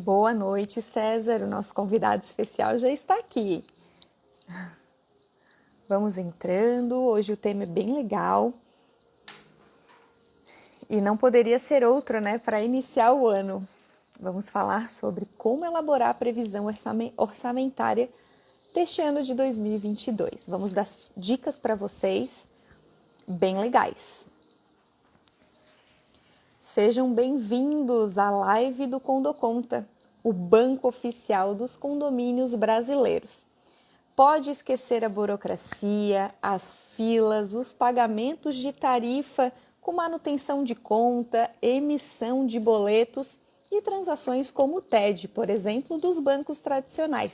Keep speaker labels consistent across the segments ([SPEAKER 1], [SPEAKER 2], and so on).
[SPEAKER 1] Boa noite, César. O nosso convidado especial já está aqui. Vamos entrando. Hoje o tema é bem legal. E não poderia ser outro, né? Para iniciar o ano. Vamos falar sobre como elaborar a previsão orçamentária deste ano de 2022. Vamos dar dicas para vocês bem legais. Sejam bem-vindos à live do Condoconta, o banco oficial dos condomínios brasileiros. Pode esquecer a burocracia, as filas, os pagamentos de tarifa com manutenção de conta, emissão de boletos e transações como o TED, por exemplo, dos bancos tradicionais.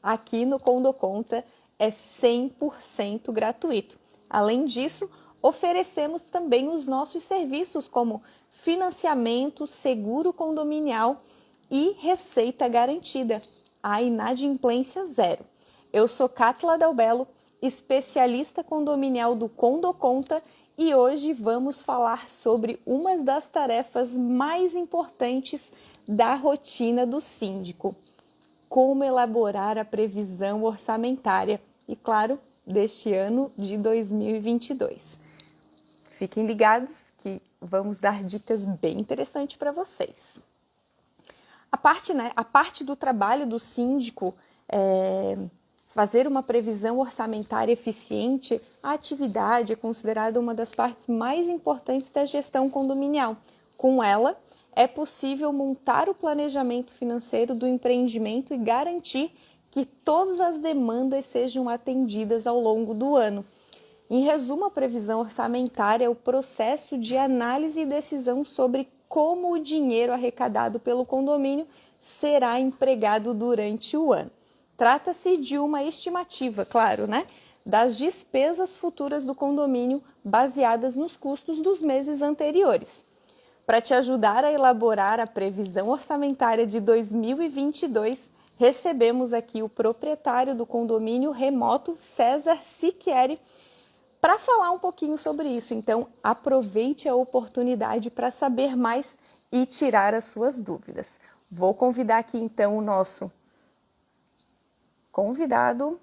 [SPEAKER 1] Aqui no Condoconta é 100% gratuito. Além disso, oferecemos também os nossos serviços como financiamento, seguro condominial e receita garantida, a inadimplência zero. Eu sou Cátila Dalbello, especialista condominial do Condoconta, e hoje vamos falar sobre uma das tarefas mais importantes da rotina do síndico: como elaborar a previsão orçamentária e, claro, deste ano de 2022. Fiquem ligados que vamos dar dicas bem interessantes para vocês. A parte do trabalho do síndico é fazer uma previsão orçamentária eficiente. A atividade é considerada uma das partes mais importantes da gestão condominial. Com ela, é possível montar o planejamento financeiro do empreendimento e garantir que todas as demandas sejam atendidas ao longo do ano. Em resumo, a previsão orçamentária é o processo de análise e decisão sobre como o dinheiro arrecadado pelo condomínio será empregado durante o ano. Trata-se de uma estimativa, claro, né, das despesas futuras do condomínio baseadas nos custos dos meses anteriores. Para te ajudar a elaborar a previsão orçamentária de 2022, recebemos aqui o proprietário do condomínio remoto, César Siquieri, para falar um pouquinho sobre isso. Então, aproveite a oportunidade para saber mais e tirar as suas dúvidas. Vou convidar aqui, então, o nosso convidado.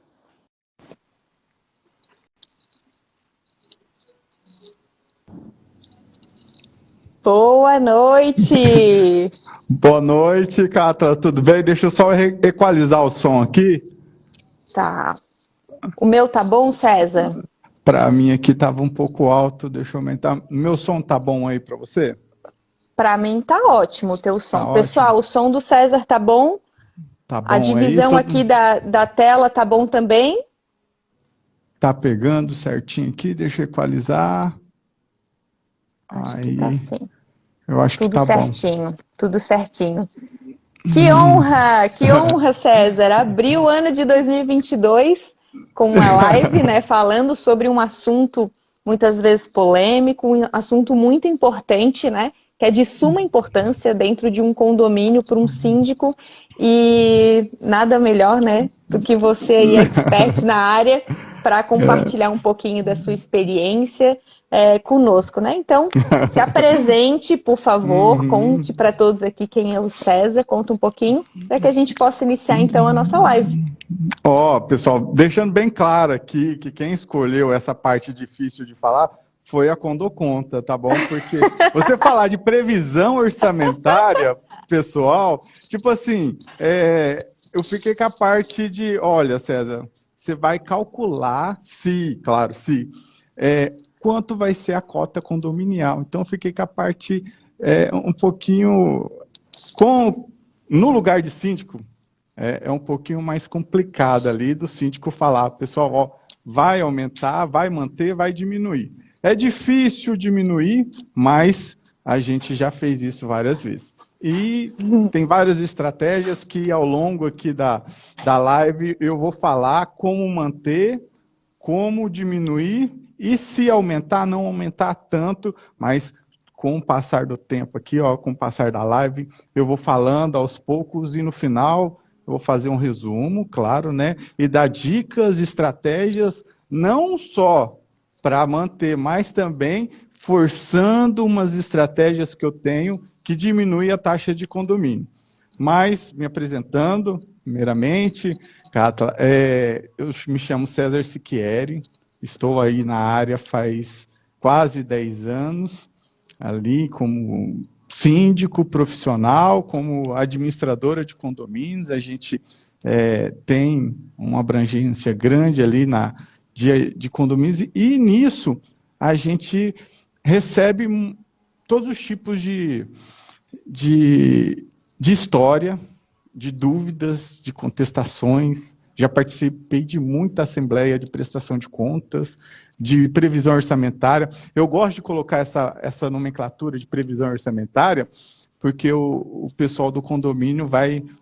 [SPEAKER 1] Boa noite!
[SPEAKER 2] Boa noite, Cata. Tudo bem? Deixa eu só equalizar o som aqui.
[SPEAKER 1] Tá. O meu tá bom, César?
[SPEAKER 2] Para mim aqui estava um pouco alto, deixa eu aumentar. Meu som tá bom aí para você?
[SPEAKER 1] Para mim tá ótimo o teu som.
[SPEAKER 2] Tá
[SPEAKER 1] Pessoal,
[SPEAKER 2] ótimo.
[SPEAKER 1] o som do César tá bom?
[SPEAKER 2] Tá
[SPEAKER 1] A
[SPEAKER 2] bom aí?
[SPEAKER 1] divisão aqui da tela tá bom também?
[SPEAKER 2] Tá pegando certinho aqui, deixa eu equalizar.
[SPEAKER 1] Acho que
[SPEAKER 2] Aí,
[SPEAKER 1] tá sim.
[SPEAKER 2] eu acho que
[SPEAKER 1] Tudo
[SPEAKER 2] tá bom.
[SPEAKER 1] certinho, tudo certinho. Que honra, César, abrir o ano de 2022 com uma live, né, falando sobre um assunto muitas vezes polêmico, um assunto muito importante, né, que é de suma importância dentro de um condomínio para um síndico, e nada melhor, né, do que você aí, expert na área, para compartilhar um pouquinho da sua experiência conosco, né? Então, se apresente, por favor, conte para todos aqui quem é o César, conta um pouquinho, para que a gente possa iniciar então a nossa live.
[SPEAKER 2] Ó, pessoal, deixando bem claro aqui que quem escolheu essa parte difícil de falar foi a Condoconta, tá bom? Porque você falar de previsão orçamentária, pessoal, tipo assim, eu fiquei com a parte de, olha, César, você vai calcular se quanto vai ser a cota condominial. Então, eu fiquei com a parte um pouquinho, no lugar de síndico, é um pouquinho mais complicado ali do síndico falar, pessoal, ó, vai aumentar, vai manter, vai diminuir. É difícil diminuir, mas a gente já fez isso várias vezes. E tem várias estratégias que ao longo aqui da live eu vou falar como manter, como diminuir e se aumentar, não aumentar tanto, mas com o passar do tempo aqui, ó, com o passar da live, eu vou falando aos poucos e no final eu vou fazer um resumo, claro, né? E dar dicas, estratégias, não só para manter, mas também forçando umas estratégias que eu tenho que diminui a taxa de condomínio. Mas, me apresentando, primeiramente, Cátala, eu me chamo César Siquieri, estou aí na área faz quase 10 anos, ali como síndico profissional, como administradora de condomínios. A gente tem uma abrangência grande ali de condomínios, e nisso a gente recebe todos os tipos de história, de dúvidas, de contestações. Já participei de muita assembleia de prestação de contas, de previsão orçamentária. Eu gosto de colocar essa nomenclatura de previsão orçamentária, porque o pessoal do condomínio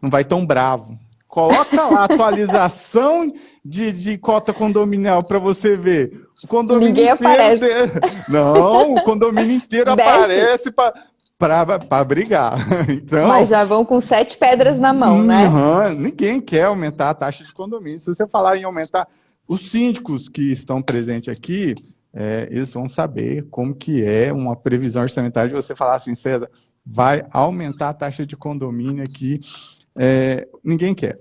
[SPEAKER 2] não vai tão bravo. Coloca lá atualização de cota condominial para você ver. O condomínio
[SPEAKER 1] Ninguém
[SPEAKER 2] inteiro
[SPEAKER 1] aparece.
[SPEAKER 2] Não, o condomínio inteiro
[SPEAKER 1] Desce.
[SPEAKER 2] aparece para brigar. Então,
[SPEAKER 1] Mas já vão com 7 pedras na mão, né?
[SPEAKER 2] Ninguém quer aumentar a taxa de condomínio. Se você falar em aumentar, os síndicos que estão presentes aqui, eles vão saber como que é uma previsão orçamentária de você falar assim, César, vai aumentar a taxa de condomínio aqui. Ninguém quer.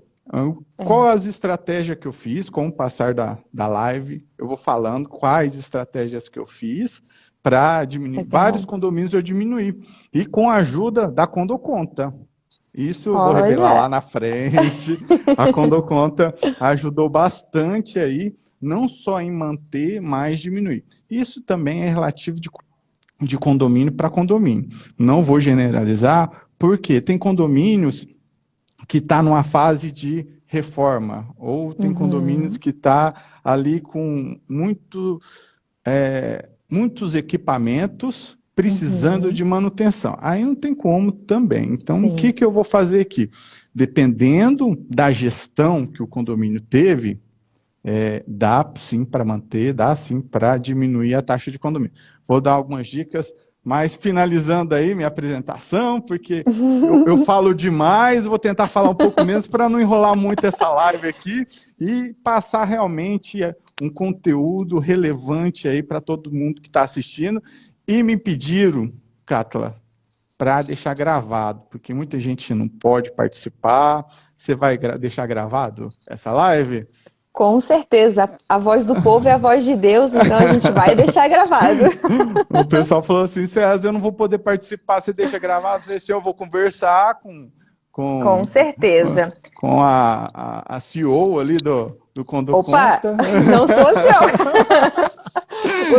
[SPEAKER 2] Qual as estratégias que eu fiz? Com o passar da live, eu vou falando quais estratégias que eu fiz para diminuir.
[SPEAKER 1] Legal.
[SPEAKER 2] Vários condomínios eu diminuí. E com a ajuda da Condoconta. Isso eu vou revelar lá na frente. A Condoconta ajudou bastante aí, não só em manter, mas diminuir. Isso também é relativo de condomínio para condomínio. Não vou generalizar, porque tem condomínios que está numa fase de reforma, ou tem condomínios que está ali com muitos equipamentos precisando de manutenção. Aí não tem como também. Então, o que eu vou fazer aqui? Dependendo da gestão que o condomínio teve, dá sim para manter, dá sim para diminuir a taxa de condomínio. Vou dar algumas dicas. Mas finalizando aí minha apresentação, porque eu falo demais, vou tentar falar um pouco menos para não enrolar muito essa live aqui e passar realmente um conteúdo relevante aí para todo mundo que está assistindo. E me pediram, Cátala, para deixar gravado, porque muita gente não pode participar. Você vai deixar gravado essa live?
[SPEAKER 1] Com certeza, a voz do povo é a voz de Deus, então a gente vai deixar gravado.
[SPEAKER 2] O pessoal falou assim, César, eu não vou poder participar, você deixa gravado? Eu falei assim, eu vou conversar
[SPEAKER 1] com certeza.
[SPEAKER 2] Com a CEO ali do Condoconta.
[SPEAKER 1] Opa, não sou CEO.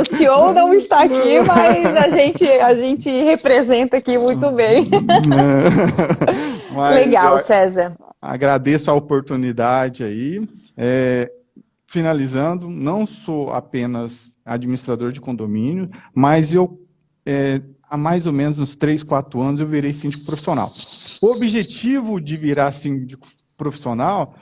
[SPEAKER 1] O CEO não está aqui, mas a gente representa aqui muito bem. Legal, César.
[SPEAKER 2] Agradeço a oportunidade aí. Finalizando, não sou apenas administrador de condomínio, mas há mais ou menos uns 3, 4 anos eu virei síndico profissional. O objetivo de virar síndico profissional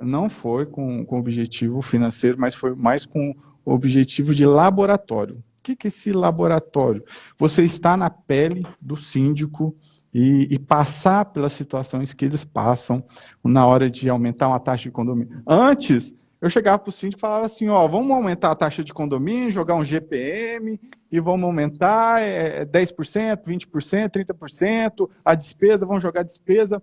[SPEAKER 2] não foi com objetivo financeiro, mas foi mais com o objetivo de laboratório. O que é esse laboratório? Você está na pele do síndico e passar pelas situações que eles passam na hora de aumentar uma taxa de condomínio. Antes, eu chegava para o síndico e falava assim, vamos aumentar a taxa de condomínio, jogar um GPM e vamos aumentar 10%, 20%, 30%, a despesa, vamos jogar despesa.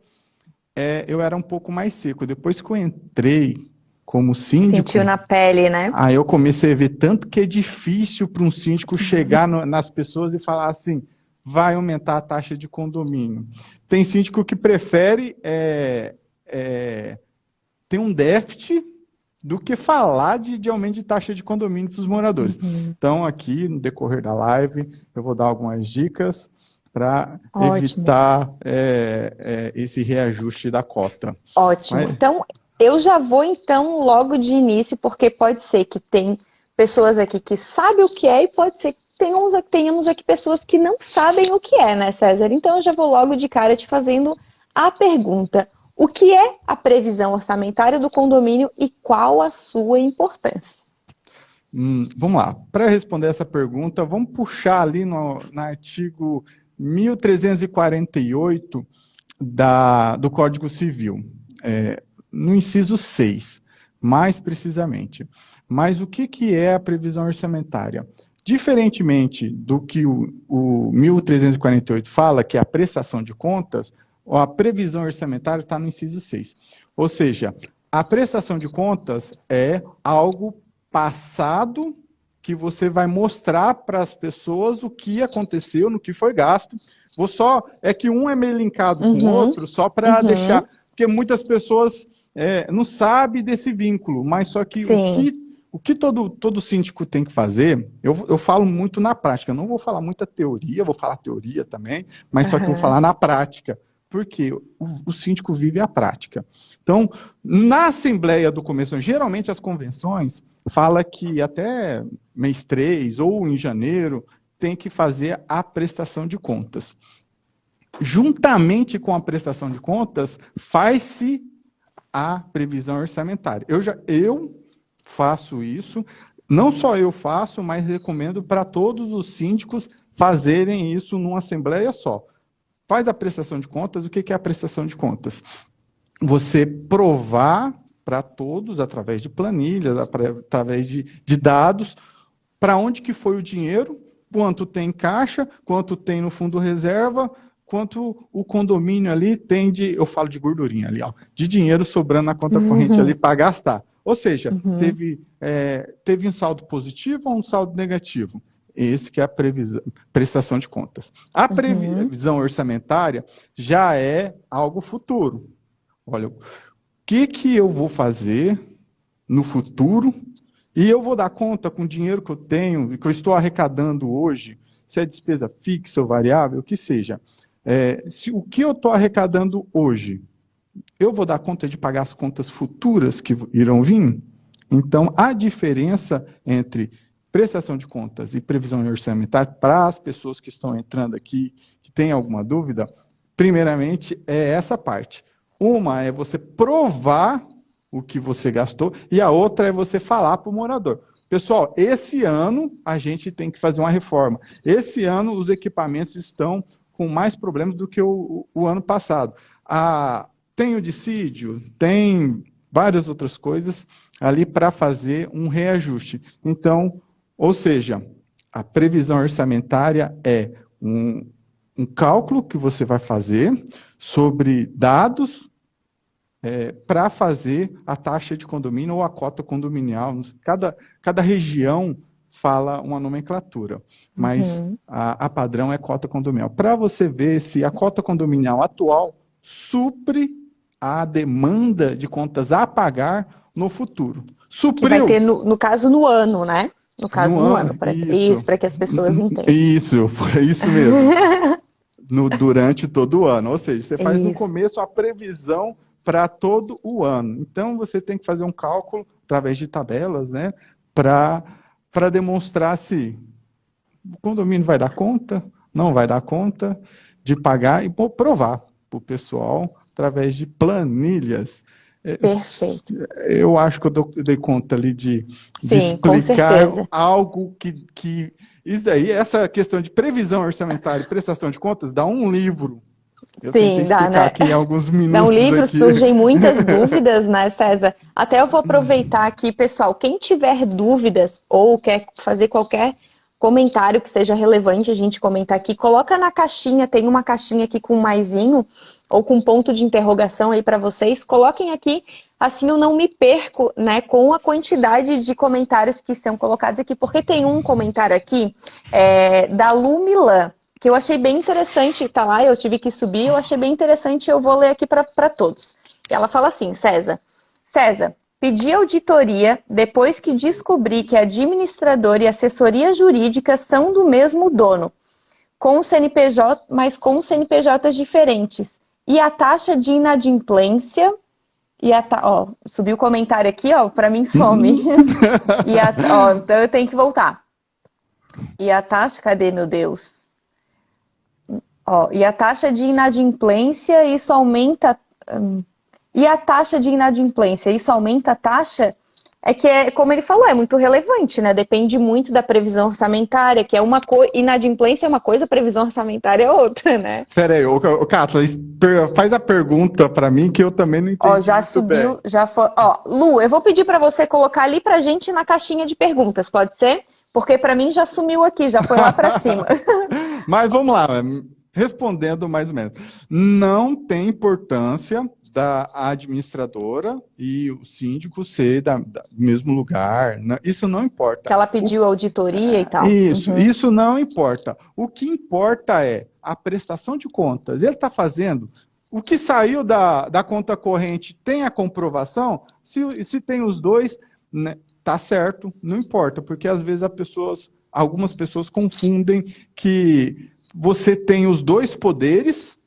[SPEAKER 2] Eu era um pouco mais seco. Depois que eu entrei como síndico...
[SPEAKER 1] Sentiu na pele, né?
[SPEAKER 2] Aí eu comecei a ver tanto que é difícil para um síndico chegar nas pessoas e falar assim, vai aumentar a taxa de condomínio. Tem síndico que prefere ter um déficit do que falar de aumento de taxa de condomínio para os moradores. Então, aqui, no decorrer da live, eu vou dar algumas dicas para evitar esse reajuste da cota.
[SPEAKER 1] Ótimo. Então, eu já vou, logo de início, porque pode ser que tem pessoas aqui que sabem o que é e pode ser que tenhamos aqui pessoas que não sabem o que é, né, César? Então, eu já vou logo de cara te fazendo a pergunta. O que é a previsão orçamentária do condomínio e qual a sua importância?
[SPEAKER 2] Vamos lá. Para responder essa pergunta, vamos puxar ali no artigo 1348 do Código Civil, no inciso 6, mais precisamente. Mas o que é a previsão orçamentária? Diferentemente do que o 1348 fala, que é a prestação de contas, a previsão orçamentária está no inciso 6. Ou seja, a prestação de contas é algo passado que você vai mostrar para as pessoas o que aconteceu, no que foi gasto. É que um é meio linkado com o outro, só para deixar... Porque muitas pessoas não sabem desse vínculo, mas só que o que todo síndico tem que fazer, eu falo muito na prática, eu não vou falar muita teoria, vou falar teoria também, mas só que eu vou falar na prática, porque o síndico vive a prática. Então, na Assembleia do Começo, geralmente as convenções fala que até mês 3 ou em janeiro tem que fazer a prestação de contas. Juntamente com a prestação de contas, faz-se a previsão orçamentária. Eu faço isso, não só eu faço, mas recomendo para todos os síndicos fazerem isso numa assembleia só. Faz a prestação de contas. O que é a prestação de contas? Você provar para todos, através de planilhas, através de dados, para onde que foi o dinheiro, quanto tem em caixa, quanto tem no fundo reserva, quanto o condomínio ali tem eu falo de gordurinha ali, ó, de dinheiro sobrando na conta corrente ali para gastar. Ou seja, teve um saldo positivo ou um saldo negativo? Esse que é a prestação de contas. A previsão orçamentária já é algo futuro. Olha, o que eu vou fazer no futuro e eu vou dar conta com o dinheiro que eu tenho, que eu estou arrecadando hoje, se é despesa fixa ou variável, o que seja. O que eu estou arrecadando hoje, eu vou dar conta de pagar as contas futuras que irão vir? Então, a diferença entre prestação de contas e previsão orçamentária, para as pessoas que estão entrando aqui, que têm alguma dúvida, primeiramente é essa parte. Uma é você provar o que você gastou e a outra é você falar para o morador. Pessoal, esse ano a gente tem que fazer uma reforma. Esse ano os equipamentos estão com mais problemas do que o ano passado. Tem o dissídio, tem várias outras coisas ali para fazer um reajuste. Então, ou seja, a previsão orçamentária é um cálculo que você vai fazer sobre dados para fazer a taxa de condomínio ou a cota condominial. Cada região fala uma nomenclatura, mas a padrão é cota condominial. Para você ver se a cota condominial atual supre a demanda de contas a pagar no futuro.
[SPEAKER 1] Que vai ter, no caso, no ano, né? No caso, no ano. Para que as pessoas entendam.
[SPEAKER 2] Isso mesmo. Durante todo o ano. Ou seja, você faz no começo a previsão para todo o ano. Então, você tem que fazer um cálculo através de tabelas, né? Para demonstrar se o condomínio vai dar conta, não vai dar conta de pagar e provar para o pessoal através de planilhas.
[SPEAKER 1] Perfeito.
[SPEAKER 2] Eu acho que eu dei conta ali de explicar algo que... Isso daí, essa questão de previsão orçamentária e prestação de contas, dá um livro. Eu tentei explicar aqui em alguns minutos.
[SPEAKER 1] Dá um livro, surgem muitas dúvidas, né, César? Até eu vou aproveitar aqui, pessoal, quem tiver dúvidas ou quer fazer qualquer comentário que seja relevante a gente comentar aqui, coloca na caixinha, tem uma caixinha aqui com um maisinho ou com ponto de interrogação aí para vocês, coloquem aqui, assim eu não me perco, né, com a quantidade de comentários que são colocados aqui, porque tem um comentário aqui da Lu Milan, que eu achei bem interessante, tá lá, eu tive que subir, eu achei bem interessante, eu vou ler aqui para todos. Ela fala assim, César, pedi auditoria depois que descobri que administrador e assessoria jurídica são do mesmo dono, com CNPJ, mas com CNPJs diferentes. E a taxa de inadimplência... subiu o comentário aqui, ó, para mim some. Então eu tenho que voltar. E a taxa, cadê, meu Deus? E a taxa de inadimplência, isso aumenta... E a taxa de inadimplência, isso aumenta a taxa? Como ele falou, é muito relevante, né? Depende muito da previsão orçamentária, que é uma coisa, inadimplência é uma coisa, previsão orçamentária é outra, né?
[SPEAKER 2] Peraí, Cátia, faz a pergunta para mim que eu também não entendi.
[SPEAKER 1] Já subiu, bem. Já foi. Lu, eu vou pedir para você colocar ali pra gente na caixinha de perguntas, pode ser? Porque para mim já sumiu aqui, já foi lá para cima.
[SPEAKER 2] Mas vamos lá. respondendo mais ou menos, não tem importância da administradora e o síndico ser do mesmo lugar, isso não importa.
[SPEAKER 1] Que ela pediu auditoria e tal.
[SPEAKER 2] Isso não importa. O que importa é a prestação de contas. Ele está fazendo, o que saiu da conta corrente tem a comprovação? Se tem os dois, né, tá certo, não importa, porque às vezes algumas pessoas confundem que você tem os dois poderes,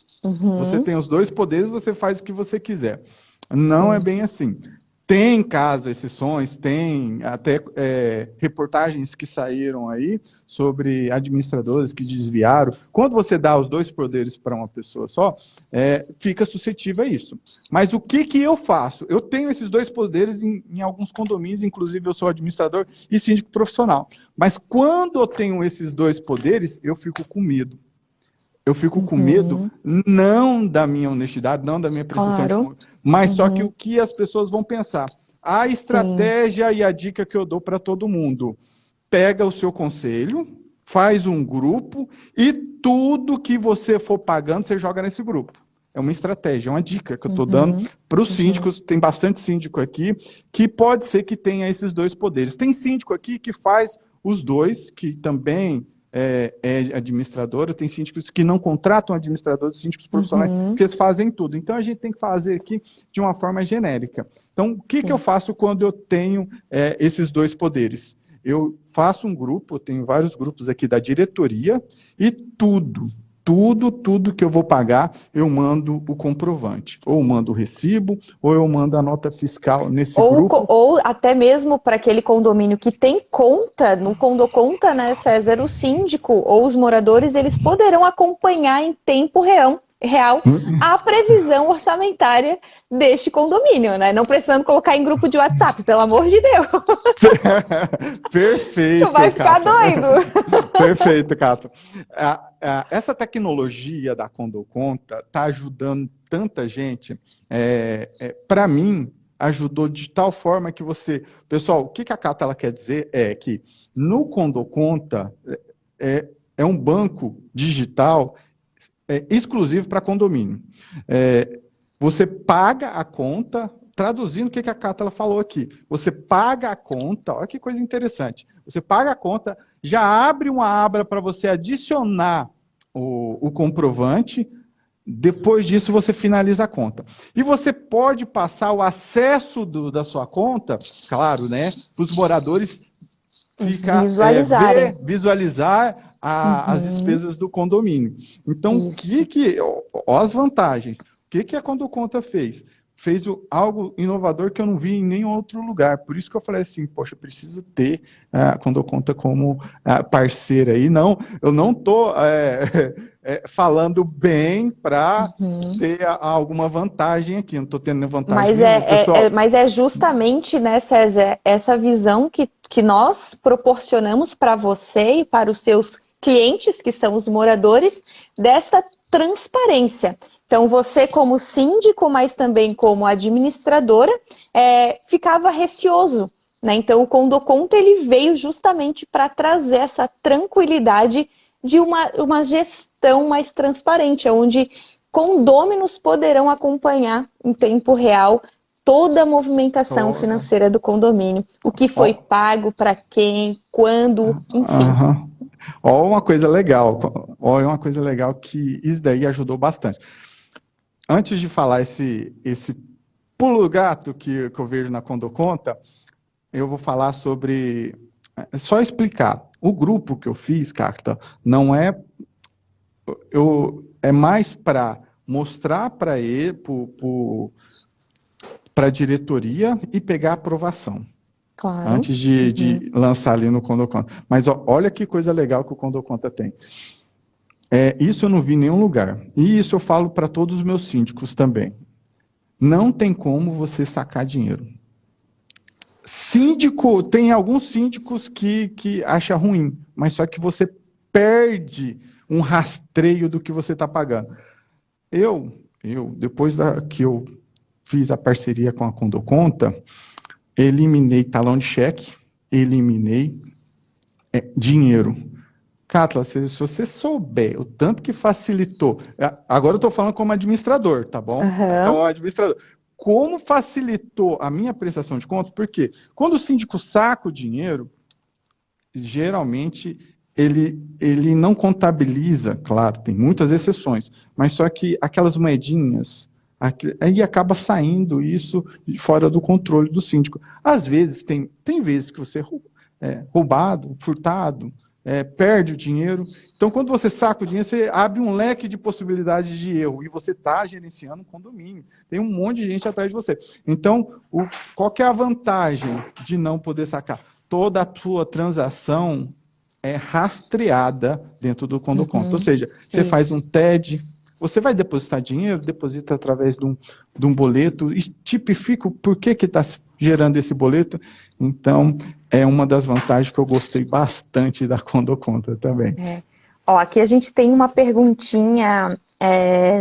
[SPEAKER 2] você faz o que você quiser. Não é bem assim. Tem exceções, tem até reportagens que saíram aí sobre administradores que desviaram. Quando você dá os dois poderes para uma pessoa só, fica suscetível a isso. Mas o que eu faço? Eu tenho esses dois poderes em alguns condomínios, inclusive eu sou administrador e síndico profissional. Mas quando eu tenho esses dois poderes, eu fico com medo. Eu fico com medo, não da minha honestidade, não da minha prestação de conta, mas só que o que as pessoas vão pensar. A estratégia e a dica que eu dou para todo mundo. Pega o seu conselho, faz um grupo e tudo que você for pagando, você joga nesse grupo. É uma estratégia, é uma dica que eu estou dando para os síndicos. Tem bastante síndico aqui que pode ser que tenha esses dois poderes. Tem síndico aqui que faz os dois, que também é administradora, tem síndicos que não contratam administradores, síndicos profissionais, porque eles fazem tudo. Então, a gente tem que fazer aqui de uma forma genérica. Então, o que eu faço quando eu tenho esses dois poderes? Eu faço um grupo, eu tenho vários grupos aqui da diretoria, e tudo que eu vou pagar, eu mando o comprovante. Ou eu mando o recibo, ou eu mando a nota fiscal nesse grupo.
[SPEAKER 1] Ou até mesmo para aquele condomínio que tem conta, no Condoconta, né, César, o síndico ou os moradores, eles poderão acompanhar em tempo real a previsão orçamentária deste condomínio, né? Não precisando colocar em grupo de WhatsApp, pelo amor de Deus.
[SPEAKER 2] Perfeito,
[SPEAKER 1] Tu vai ficar doido.
[SPEAKER 2] Perfeito, Cato. Essa tecnologia da Condoconta está ajudando tanta gente. Para mim, ajudou de tal forma que você... Pessoal, o que a Cato ela quer dizer é que no Condoconta é um banco digital exclusivo para condomínio. Você paga a conta, traduzindo o que a Cata ela falou aqui. Você paga a conta, olha que coisa interessante. Você paga a conta, já abre uma aba para você adicionar o comprovante, depois disso você finaliza a conta. E você pode passar o acesso da sua conta, claro, né, para os moradores visualizar as despesas do condomínio. Então, olha as vantagens. O que a Condoconta fez? Fez algo inovador que eu não vi em nenhum outro lugar. Por isso que eu falei assim, poxa, eu preciso ter a Condoconta como parceira aí. Não, eu não estou falando bem para ter alguma vantagem aqui. Não estou tendo vantagem nenhuma, pessoal.
[SPEAKER 1] Mas é justamente, né, César, essa visão que nós proporcionamos para você e para os seus clientes, que são os moradores, dessa transparência. Então, você como síndico, mas também como administradora, ficava receoso, né? Então, o Condoconta ele veio justamente para trazer essa tranquilidade de uma gestão mais transparente, onde condôminos poderão acompanhar em tempo real toda a movimentação financeira do condomínio, o que foi pago, para quem, quando, enfim.
[SPEAKER 2] Olha uma coisa legal, que isso daí ajudou bastante. Antes de falar esse pulo do gato que eu vejo na Condoconta, eu vou falar sobre... Só explicar. O grupo que eu fiz, Carta, não é... É mais para mostrar para ele, para a diretoria e pegar a aprovação.
[SPEAKER 1] Claro.
[SPEAKER 2] Antes de lançar ali no Condoconta. Mas olha que coisa legal que o Condoconta tem. Isso eu não vi em nenhum lugar. E isso eu falo para todos os meus síndicos também. Não tem como você sacar dinheiro. Tem alguns síndicos que acham ruim, mas só que você perde um rastreio do que você está pagando. Depois que eu fiz a parceria com a Condoconta, eliminei talão de cheque, eliminei dinheiro. Cátila, se você souber o tanto que facilitou, agora eu estou falando como administrador, tá bom?
[SPEAKER 1] Aham.
[SPEAKER 2] Como administrador. Como facilitou a minha prestação de conta? Porque quando o síndico saca o dinheiro, geralmente ele não contabiliza, claro, tem muitas exceções, mas só que aquelas moedinhas, aí acaba saindo isso fora do controle do síndico. Às vezes, tem vezes que você é roubado, furtado, perde o dinheiro. Então, quando você saca o dinheiro, você abre um leque de possibilidades de erro e você está gerenciando um condomínio. Tem um monte de gente atrás de você. Então, qual que é a vantagem de não poder sacar? Toda a sua transação é rastreada dentro do Condoconta. Ou seja, você faz um TED, você vai depositar dinheiro, deposita através de um boleto, e tipifica o porquê que está gerando esse boleto. Então, é uma das vantagens que eu gostei bastante da Condoconta também.
[SPEAKER 1] Ó, aqui a gente tem uma perguntinha,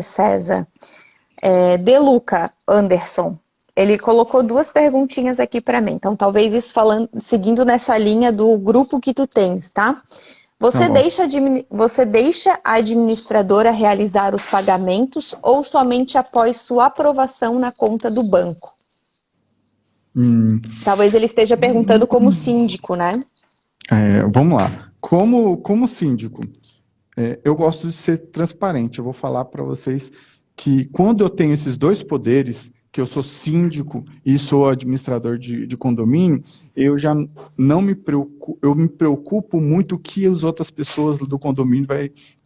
[SPEAKER 1] César. De Luca Anderson. Ele colocou duas perguntinhas aqui para mim. Então, talvez isso seguindo nessa linha do grupo que tu tens, tá? Você deixa a administradora realizar os pagamentos ou somente após sua aprovação na conta do banco? Talvez ele esteja perguntando como síndico, né?
[SPEAKER 2] Vamos lá. Como síndico, eu gosto de ser transparente. Eu vou falar para vocês que quando eu tenho esses dois poderes, que eu sou síndico e sou administrador de condomínio, eu já não me preocupo, eu me preocupo muito o que as outras pessoas do condomínio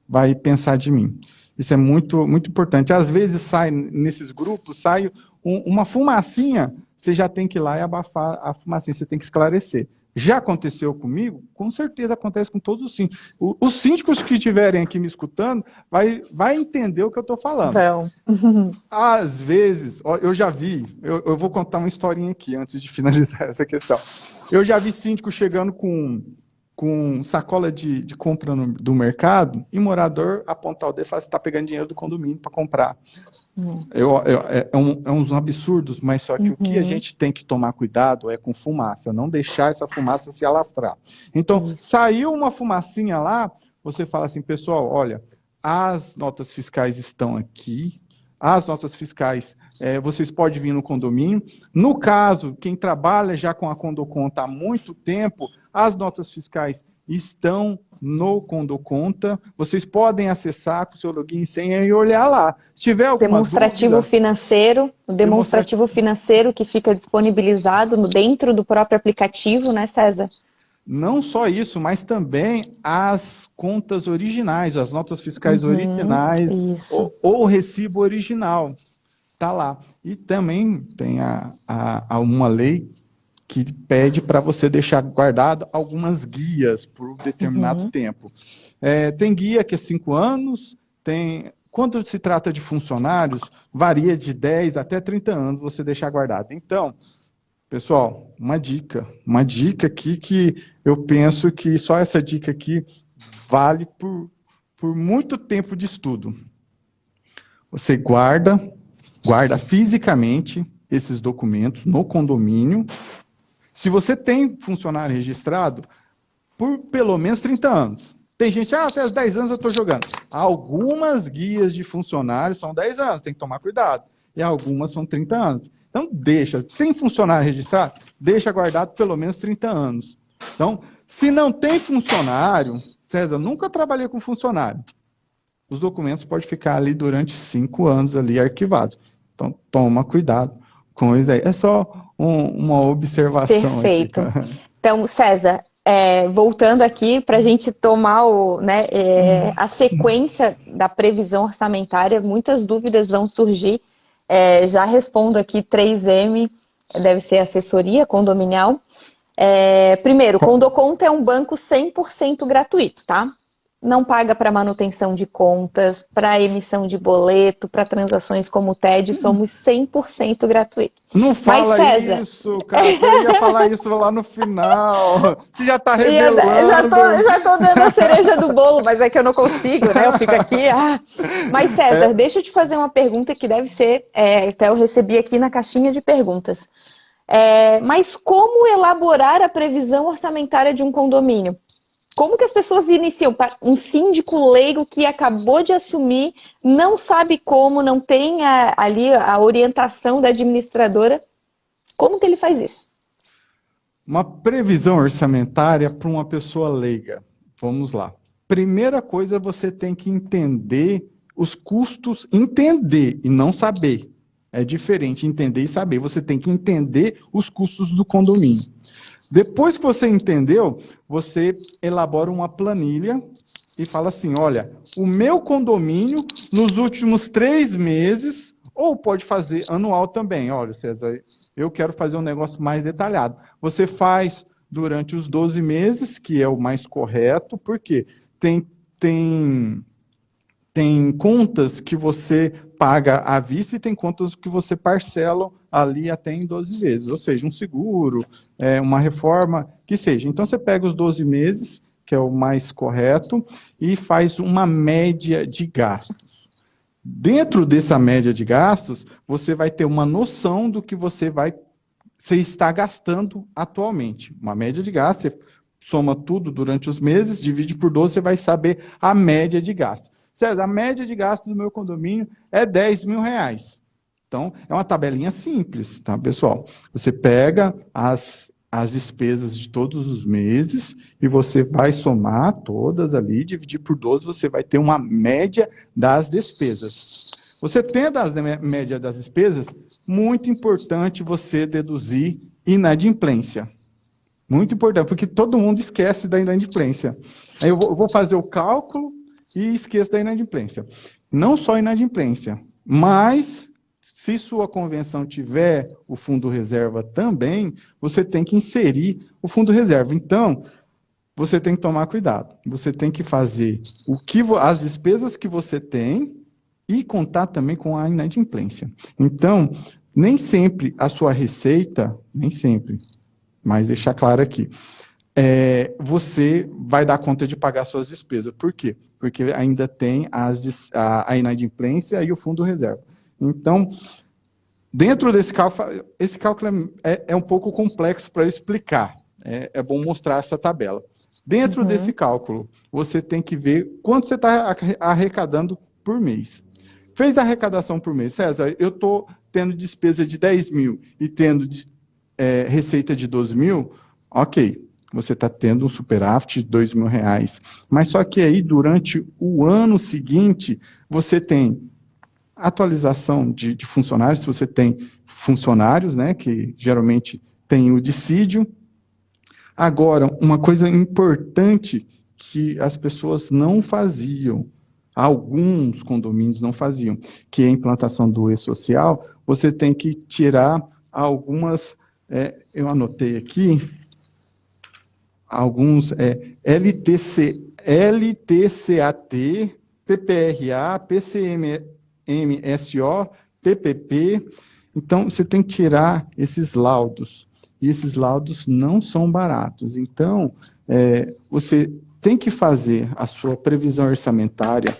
[SPEAKER 2] vai pensar de mim. Isso é muito, muito importante. Às vezes nesses grupos, sai uma fumacinha, você já tem que ir lá e abafar a fumacinha, você tem que esclarecer. Já aconteceu comigo? Com certeza acontece com todos os síndicos. Os síndicos que estiverem aqui me escutando vai entender o que eu estou falando. Às vezes, eu já vi, eu vou contar uma historinha aqui antes de finalizar essa questão. Eu já vi síndico chegando com sacola de compra do mercado e apontar o dedo e falar, você está pegando dinheiro do condomínio para comprar. É uns absurdos, mas só que o que a gente tem que tomar cuidado é com fumaça, não deixar essa fumaça se alastrar. Então, saiu uma fumacinha lá, você fala assim, pessoal, olha, as notas fiscais estão aqui, as notas fiscais, vocês podem vir no condomínio. No caso, quem trabalha já com a Condoconta há muito tempo, as notas fiscais estão no Condoconta, vocês podem acessar com o seu login e senha e olhar lá. Se tiver alguma
[SPEAKER 1] demonstrativo
[SPEAKER 2] dúvida,
[SPEAKER 1] financeiro, o demonstrativo financeiro que fica disponibilizado dentro do próprio aplicativo, né, César?
[SPEAKER 2] Não só isso, mas também as contas originais, as notas fiscais originais ou o recibo original. Está lá. E também tem uma lei que pede para você deixar guardado algumas guias por um determinado tempo. Tem guia que é 5 anos, quando se trata de funcionários, varia de 10 até 30 anos você deixar guardado. Então, pessoal, uma dica aqui que eu penso que só essa dica aqui vale por muito tempo de estudo. Você guarda fisicamente esses documentos no condomínio. Se você tem funcionário registrado, por pelo menos 30 anos. Tem gente, até os 10 anos eu estou jogando. Algumas guias de funcionários são 10 anos, tem que tomar cuidado. E algumas são 30 anos. Então, tem funcionário registrado? Deixa guardado pelo menos 30 anos. Então, se não tem funcionário, César, nunca trabalhei com funcionário. Os documentos podem ficar ali durante 5 anos ali arquivados. Então, toma cuidado com isso aí. É só uma observação.
[SPEAKER 1] Perfeito.
[SPEAKER 2] Aqui.
[SPEAKER 1] Então, César, voltando aqui para a gente tomar a sequência da previsão orçamentária, muitas dúvidas vão surgir. Já respondo aqui 3M, deve ser assessoria condominial. Primeiro, Condoconta é um banco 100% gratuito, tá? Não paga para manutenção de contas, para emissão de boleto, para transações como o TED, somos 100% gratuito.
[SPEAKER 2] Não fala César, isso, cara. Eu ia falar isso lá no final. Você já está revelando.
[SPEAKER 1] Já tô dando a cereja do bolo, mas é que eu não consigo, né? Eu fico aqui. Mas, César, deixa eu te fazer uma pergunta que deve ser, até eu recebi aqui na caixinha de perguntas. Mas como elaborar a previsão orçamentária de um condomínio? Como que as pessoas iniciam? Um síndico leigo que acabou de assumir, não sabe como, não tem ali a orientação da administradora. Como que ele faz isso?
[SPEAKER 2] Uma previsão orçamentária para uma pessoa leiga. Vamos lá. Primeira coisa, você tem que entender os custos, entender e não saber. É diferente entender e saber. Você tem que entender os custos do condomínio. Depois que você entendeu, você elabora uma planilha e fala assim, olha, o meu condomínio nos últimos 3 meses, ou pode fazer anual também, olha, César, eu quero fazer um negócio mais detalhado. Você faz durante os 12 meses, que é o mais correto, porque tem contas que você paga à vista e tem contas que você parcela ali até em 12 vezes, ou seja, um seguro, uma reforma, que seja. Então, você pega os 12 meses, que é o mais correto, e faz uma média de gastos. Dentro dessa média de gastos, você vai ter uma noção do que você está gastando atualmente. Uma média de gastos, você soma tudo durante os meses, divide por 12, você vai saber a média de gastos. César, a média de gasto do meu condomínio é R$10.000. Então, é uma tabelinha simples, tá, pessoal? Você pega as despesas de todos os meses e você vai somar todas ali, dividir por 12, você vai ter uma média das despesas. Você tendo a média das despesas, muito importante você deduzir inadimplência. Muito importante, porque todo mundo esquece da inadimplência. Aí eu vou fazer o cálculo e esqueço da inadimplência. Não só inadimplência, mas se sua convenção tiver o fundo reserva também, você tem que inserir o fundo reserva. Então, você tem que tomar cuidado. Você tem que fazer as despesas que você tem e contar também com a inadimplência. Então, nem sempre a sua receita, nem sempre, mas deixar claro aqui, você vai dar conta de pagar suas despesas. Por quê? Porque ainda tem a inadimplência e o fundo reserva. Então, dentro desse cálculo, esse cálculo é um pouco complexo para eu explicar. É bom mostrar essa tabela. Dentro desse cálculo, você tem que ver quanto você está arrecadando por mês. Fez a arrecadação por mês. César, eu estou tendo despesa de 10 mil e tendo receita de 12 mil, ok. Você está tendo um superávit de R$2.000. Mas só que aí, durante o ano seguinte, você tem atualização de funcionários, se você tem funcionários, né, que geralmente tem o dissídio. Agora, uma coisa importante que as pessoas não faziam, alguns condomínios não faziam, que é a implantação do e-social, você tem que tirar algumas, eu anotei aqui, alguns LTCAT, PPRA, PCMSO, PPP. Então, você tem que tirar esses laudos. E esses laudos não são baratos. Então, você tem que fazer a sua previsão orçamentária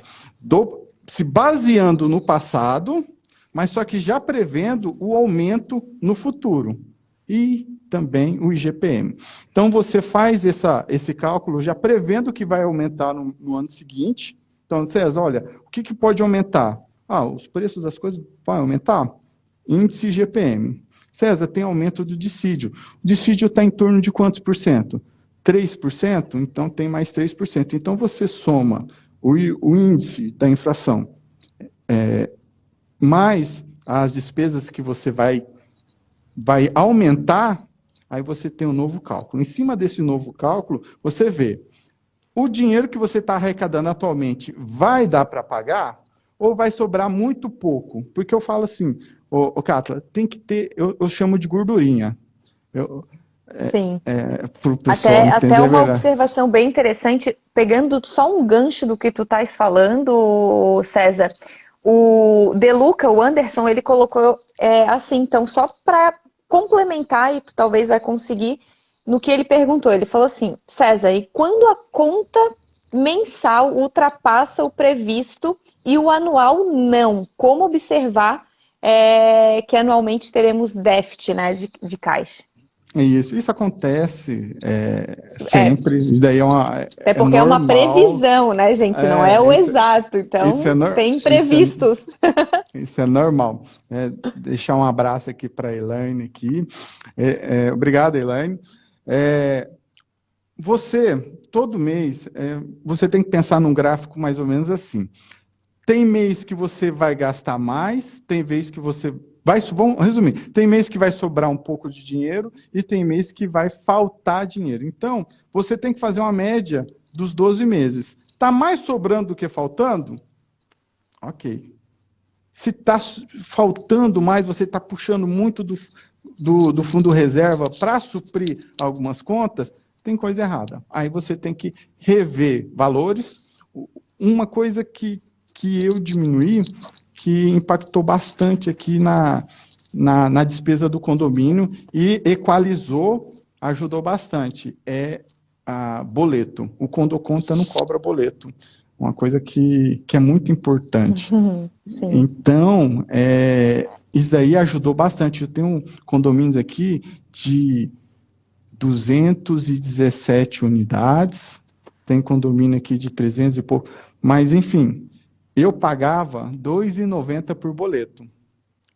[SPEAKER 2] se baseando no passado, mas só que já prevendo o aumento no futuro. E também o IGPM. Então, você faz esse cálculo já prevendo que vai aumentar no ano seguinte. Então, César, olha, o que pode aumentar? Os preços das coisas vão aumentar? Índice IGPM. César, tem aumento do dissídio. O dissídio está em torno de quantos por cento? 3%? Então, tem mais 3%. Então, você soma o índice da inflação mais as despesas que você vai aumentar, aí você tem um novo cálculo. Em cima desse novo cálculo, você vê o dinheiro que você está arrecadando atualmente vai dar para pagar ou vai sobrar muito pouco? Porque eu falo assim, Catla, tem que ter, eu chamo de gordurinha.
[SPEAKER 1] Sim.
[SPEAKER 2] Para o pessoal entender
[SPEAKER 1] até uma
[SPEAKER 2] melhor.
[SPEAKER 1] observação bem interessante, pegando só um gancho do que tu estás falando, César. O Deluca, o Anderson, ele colocou assim, então, só para complementar, e tu talvez vai conseguir, no que ele perguntou. Ele falou assim, César, e quando a conta mensal ultrapassa o previsto e o anual não? Como observar que anualmente teremos déficit, né, de caixa?
[SPEAKER 2] Isso acontece sempre. Isso daí
[SPEAKER 1] É porque é uma
[SPEAKER 2] normal.
[SPEAKER 1] previsão, né, gente? Não é o exato. Então, tem imprevistos.
[SPEAKER 2] Isso é normal. Deixar um abraço aqui para a Elaine aqui. Obrigado, Elaine. Você, todo mês, você tem que pensar num gráfico mais ou menos assim. Tem mês que você vai gastar mais, tem mês que você vamos resumir, tem mês que vai sobrar um pouco de dinheiro e tem mês que vai faltar dinheiro. Então, você tem que fazer uma média dos 12 meses. Está mais sobrando do que faltando? Ok. Se está faltando mais, você está puxando muito do fundo reserva para suprir algumas contas, tem coisa errada. Aí você tem que rever valores. Uma coisa que eu diminuí, que impactou bastante aqui na despesa do condomínio e equalizou, ajudou bastante, boleto. O Condoconta não cobra boleto. Uma coisa que é muito importante. Então, isso daí ajudou bastante. Eu tenho condomínios aqui de 217 unidades, tem condomínio aqui de 300 e pouco, mas, enfim, eu pagava R$ 2,90 por boleto.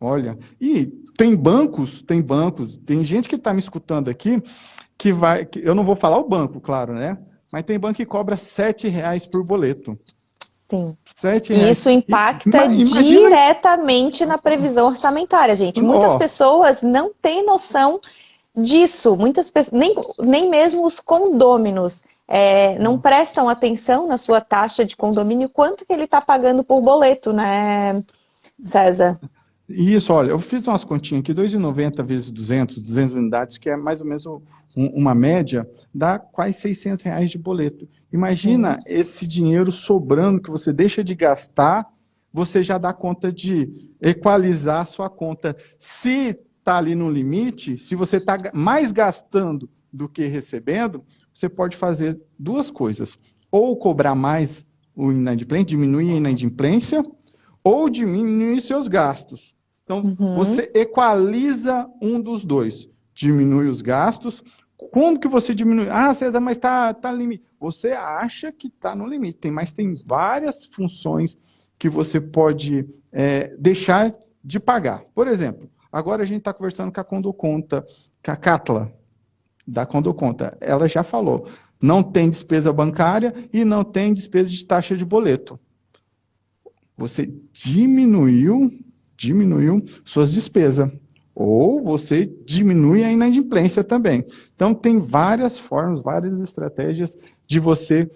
[SPEAKER 2] Olha, e tem bancos, tem gente que está me escutando aqui, eu não vou falar o banco, claro, né? Mas tem banco que cobra R$ 7,00 por boleto.
[SPEAKER 1] Sim.
[SPEAKER 2] R$7,00.
[SPEAKER 1] E isso impacta diretamente na previsão orçamentária, gente. Muitas pessoas não têm noção disso. Muitas pessoas, nem mesmo os condôminos não prestam atenção na sua taxa de condomínio, quanto que ele está pagando por boleto, né, César?
[SPEAKER 2] Isso, olha, eu fiz umas continhas aqui, 2,90 vezes 200 unidades, que é mais ou menos uma média, dá quase R$600 de boleto. Imagina esse dinheiro sobrando que você deixa de gastar, você já dá conta de equalizar a sua conta. Se está ali no limite, se você está mais gastando do que recebendo, você pode fazer duas coisas. Ou cobrar mais o inadimplente, diminuir a inadimplência, ou diminuir seus gastos. Então, você equaliza um dos dois. Diminui os gastos. Como que você diminui? Ah, César, mas está no limite. Você acha que está no limite, mas tem várias funções que você pode deixar de pagar. Por exemplo, agora a gente está conversando com a Condoconta, com a Catla, da Condoconta. Ela já falou, não tem despesa bancária e não tem despesa de taxa de boleto. Você diminuiu suas despesas. Ou você diminui a inadimplência também. Então, tem várias formas, várias estratégias de você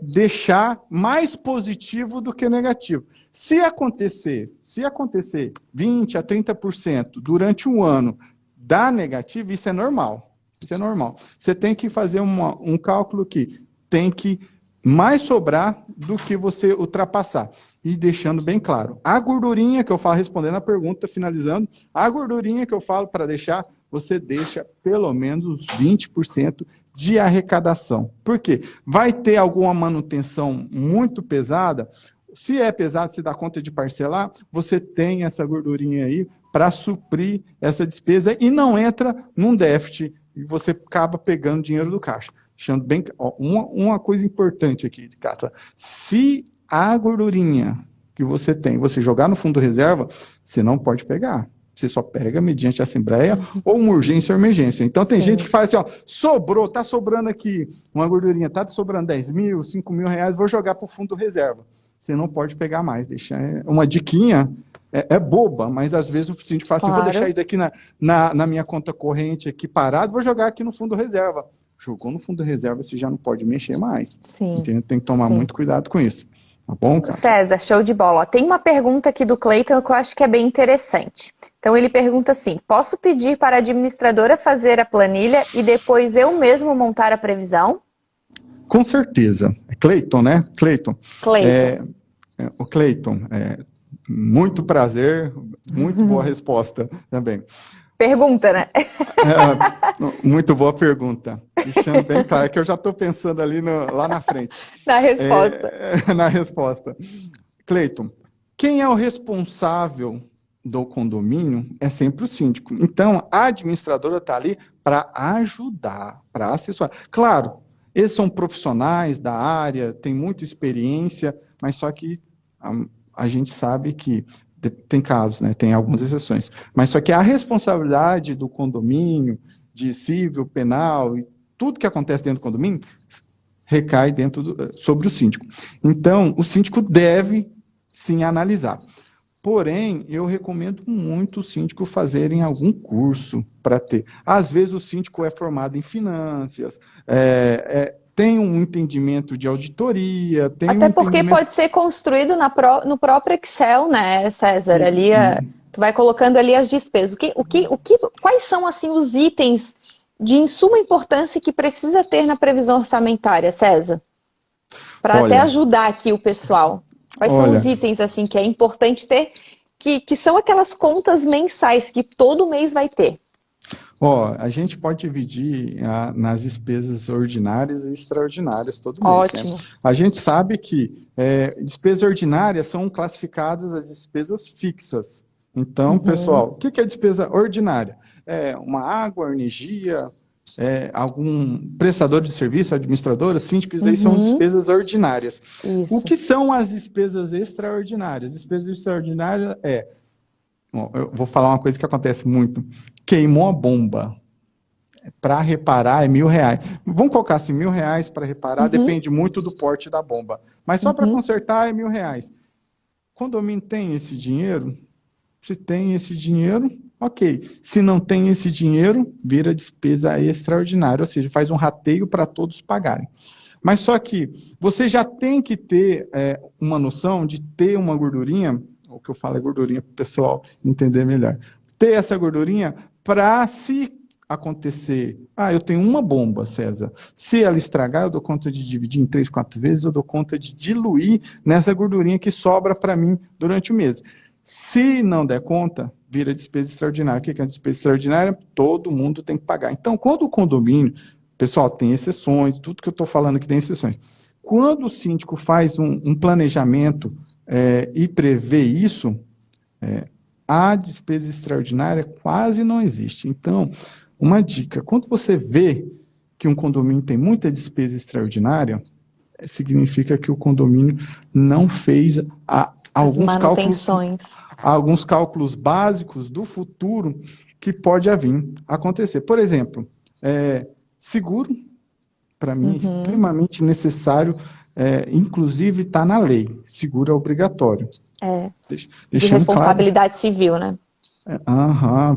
[SPEAKER 2] deixar mais positivo do que negativo. Se acontecer 20% a 30% durante um ano dá negativo, isso é normal. Isso é normal. Você tem que fazer um cálculo que tem que mais sobrar do que você ultrapassar. E deixando bem claro, a gordurinha que eu falo, respondendo a pergunta, finalizando, a gordurinha que eu falo para deixar, você deixa pelo menos 20% de arrecadação. Por quê? Vai ter alguma manutenção muito pesada? Se é pesado, se dá conta de parcelar, você tem essa gordurinha aí para suprir essa despesa e não entra num déficit e você acaba pegando dinheiro do caixa. Deixando bem, uma coisa importante aqui, Catla, se a gordurinha que você tem, você jogar no fundo reserva, você não pode pegar. Você só pega mediante assembleia ou uma urgência ou emergência. Então tem gente que fala assim, ó, tá sobrando aqui uma gordurinha, tá sobrando 10 mil, 5 mil reais, vou jogar para o fundo reserva. Você não pode pegar mais. Deixar uma diquinha, boba, mas às vezes o síndico fala assim, vou deixar isso daqui na minha conta corrente aqui parado, vou jogar aqui no fundo reserva. Jogou no fundo reserva, você já não pode mexer mais. Entendeu? Tem que tomar muito cuidado com isso. Tá bom, cara?
[SPEAKER 1] César, show de bola. Tem uma pergunta aqui do Cleiton que eu acho que é bem interessante. Então ele pergunta assim, posso pedir para a administradora fazer a planilha e depois eu mesmo montar a previsão?
[SPEAKER 2] Com certeza. É Cleiton, né? Cleiton. O Cleiton, muito prazer, muito boa resposta também.
[SPEAKER 1] Pergunta, né?
[SPEAKER 2] Muito boa pergunta. Deixando bem claro, que eu já estou pensando ali lá na frente.
[SPEAKER 1] Na resposta.
[SPEAKER 2] Na resposta. Cleiton, quem é o responsável do condomínio é sempre o síndico. Então, a administradora está ali para ajudar, para assessorar. Claro, eles são profissionais da área, têm muita experiência, mas só que a gente sabe que tem casos, né? Tem algumas exceções. Mas só que a responsabilidade do condomínio, de civil, penal, e tudo que acontece dentro do condomínio, recai sobre o síndico. Então, o síndico deve, sim, analisar. Porém, eu recomendo muito o síndico fazerem algum curso para ter. Às vezes o síndico é formado em finanças, tem um entendimento de auditoria, tem
[SPEAKER 1] Até
[SPEAKER 2] um
[SPEAKER 1] porque
[SPEAKER 2] entendimento...
[SPEAKER 1] pode ser construído no próprio Excel, né, César? Ali, tu vai colocando ali as despesas. Quais são, assim, os itens de suma importância que precisa ter na previsão orçamentária, César? Para até ajudar aqui o pessoal. Quais são os itens, assim, que é importante ter, que são aquelas contas mensais que todo mês vai ter?
[SPEAKER 2] A gente pode dividir nas despesas ordinárias e extraordinárias todo mês.
[SPEAKER 1] Ótimo.
[SPEAKER 2] Né? A gente sabe que despesas ordinárias são classificadas as despesas fixas. Então, pessoal, o que é despesa ordinária? É uma água, energia, algum prestador de serviço, administradora, síndico, isso daí são despesas ordinárias.
[SPEAKER 1] Isso.
[SPEAKER 2] O que são as despesas extraordinárias? Despesas extraordinárias eu vou falar uma coisa que acontece muito. Queimou a bomba. Para reparar é R$1.000. Vamos colocar assim, R$1.000 para reparar, depende muito do porte da bomba. Mas só para consertar é R$1.000. Condomínio tem esse dinheiro? Se tem esse dinheiro, ok. Se não tem esse dinheiro, vira despesa extraordinária, ou seja, faz um rateio para todos pagarem. Mas só que você já tem que ter uma noção de ter uma gordurinha, o que eu falo é gordurinha para o pessoal entender melhor. Ter essa gordurinha para se acontecer, eu tenho uma bomba, César, se ela estragar, eu dou conta de dividir em 3, 4 vezes, eu dou conta de diluir nessa gordurinha que sobra para mim durante o mês. Se não der conta, vira despesa extraordinária. O que é despesa extraordinária? Todo mundo tem que pagar. Então, quando o condomínio, pessoal, tem exceções, tudo que eu estou falando aqui tem exceções. Quando o síndico faz um planejamento e prevê isso, a despesa extraordinária quase não existe. Então, uma dica, quando você vê que um condomínio tem muita despesa extraordinária, significa que o condomínio não fez alguns cálculos básicos do futuro que pode vir a acontecer. Por exemplo, seguro, para mim, é extremamente necessário, inclusive está na lei, seguro é obrigatório.
[SPEAKER 1] De responsabilidade civil, né?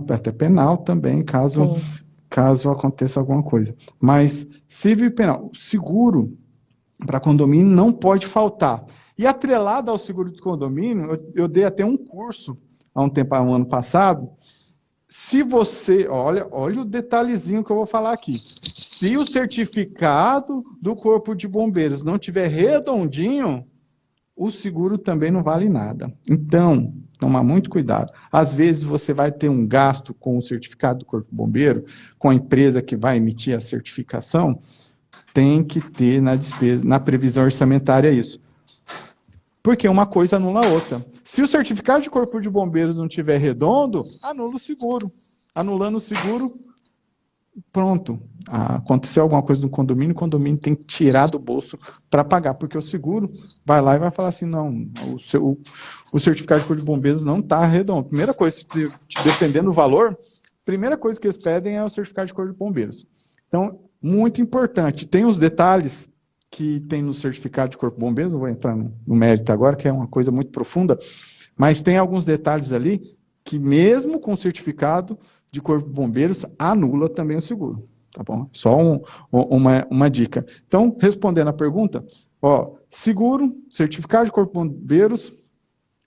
[SPEAKER 2] Até penal também, caso aconteça alguma coisa. Mas civil e penal, seguro para condomínio não pode faltar. E atrelado ao seguro de condomínio, eu dei até um curso há um ano passado. Se você, olha o detalhezinho que eu vou falar aqui. Se o certificado do Corpo de Bombeiros não tiver redondinho, o seguro também não vale nada. Então, tomar muito cuidado. Às vezes você vai ter um gasto com o certificado do Corpo de Bombeiro, com a empresa que vai emitir a certificação, tem que ter na previsão orçamentária isso. Porque uma coisa anula a outra. Se o certificado de Corpo de Bombeiros não tiver redondo, anula o seguro. Anulando o seguro, pronto. Aconteceu alguma coisa no condomínio, o condomínio tem que tirar do bolso para pagar, porque o seguro vai lá e vai falar assim, não, o certificado de Corpo de Bombeiros não está redondo. Primeira coisa, dependendo do valor, primeira coisa que eles pedem é o certificado de Corpo de Bombeiros. Então, muito importante. Tem os detalhes que tem no certificado de Corpo de Bombeiros, não vou entrar no mérito agora, que é uma coisa muito profunda, mas tem alguns detalhes ali que mesmo com o certificado de Corpo de Bombeiros, anula também o seguro, tá bom? Só uma dica. Então, respondendo a pergunta, seguro, certificado de Corpo de Bombeiros,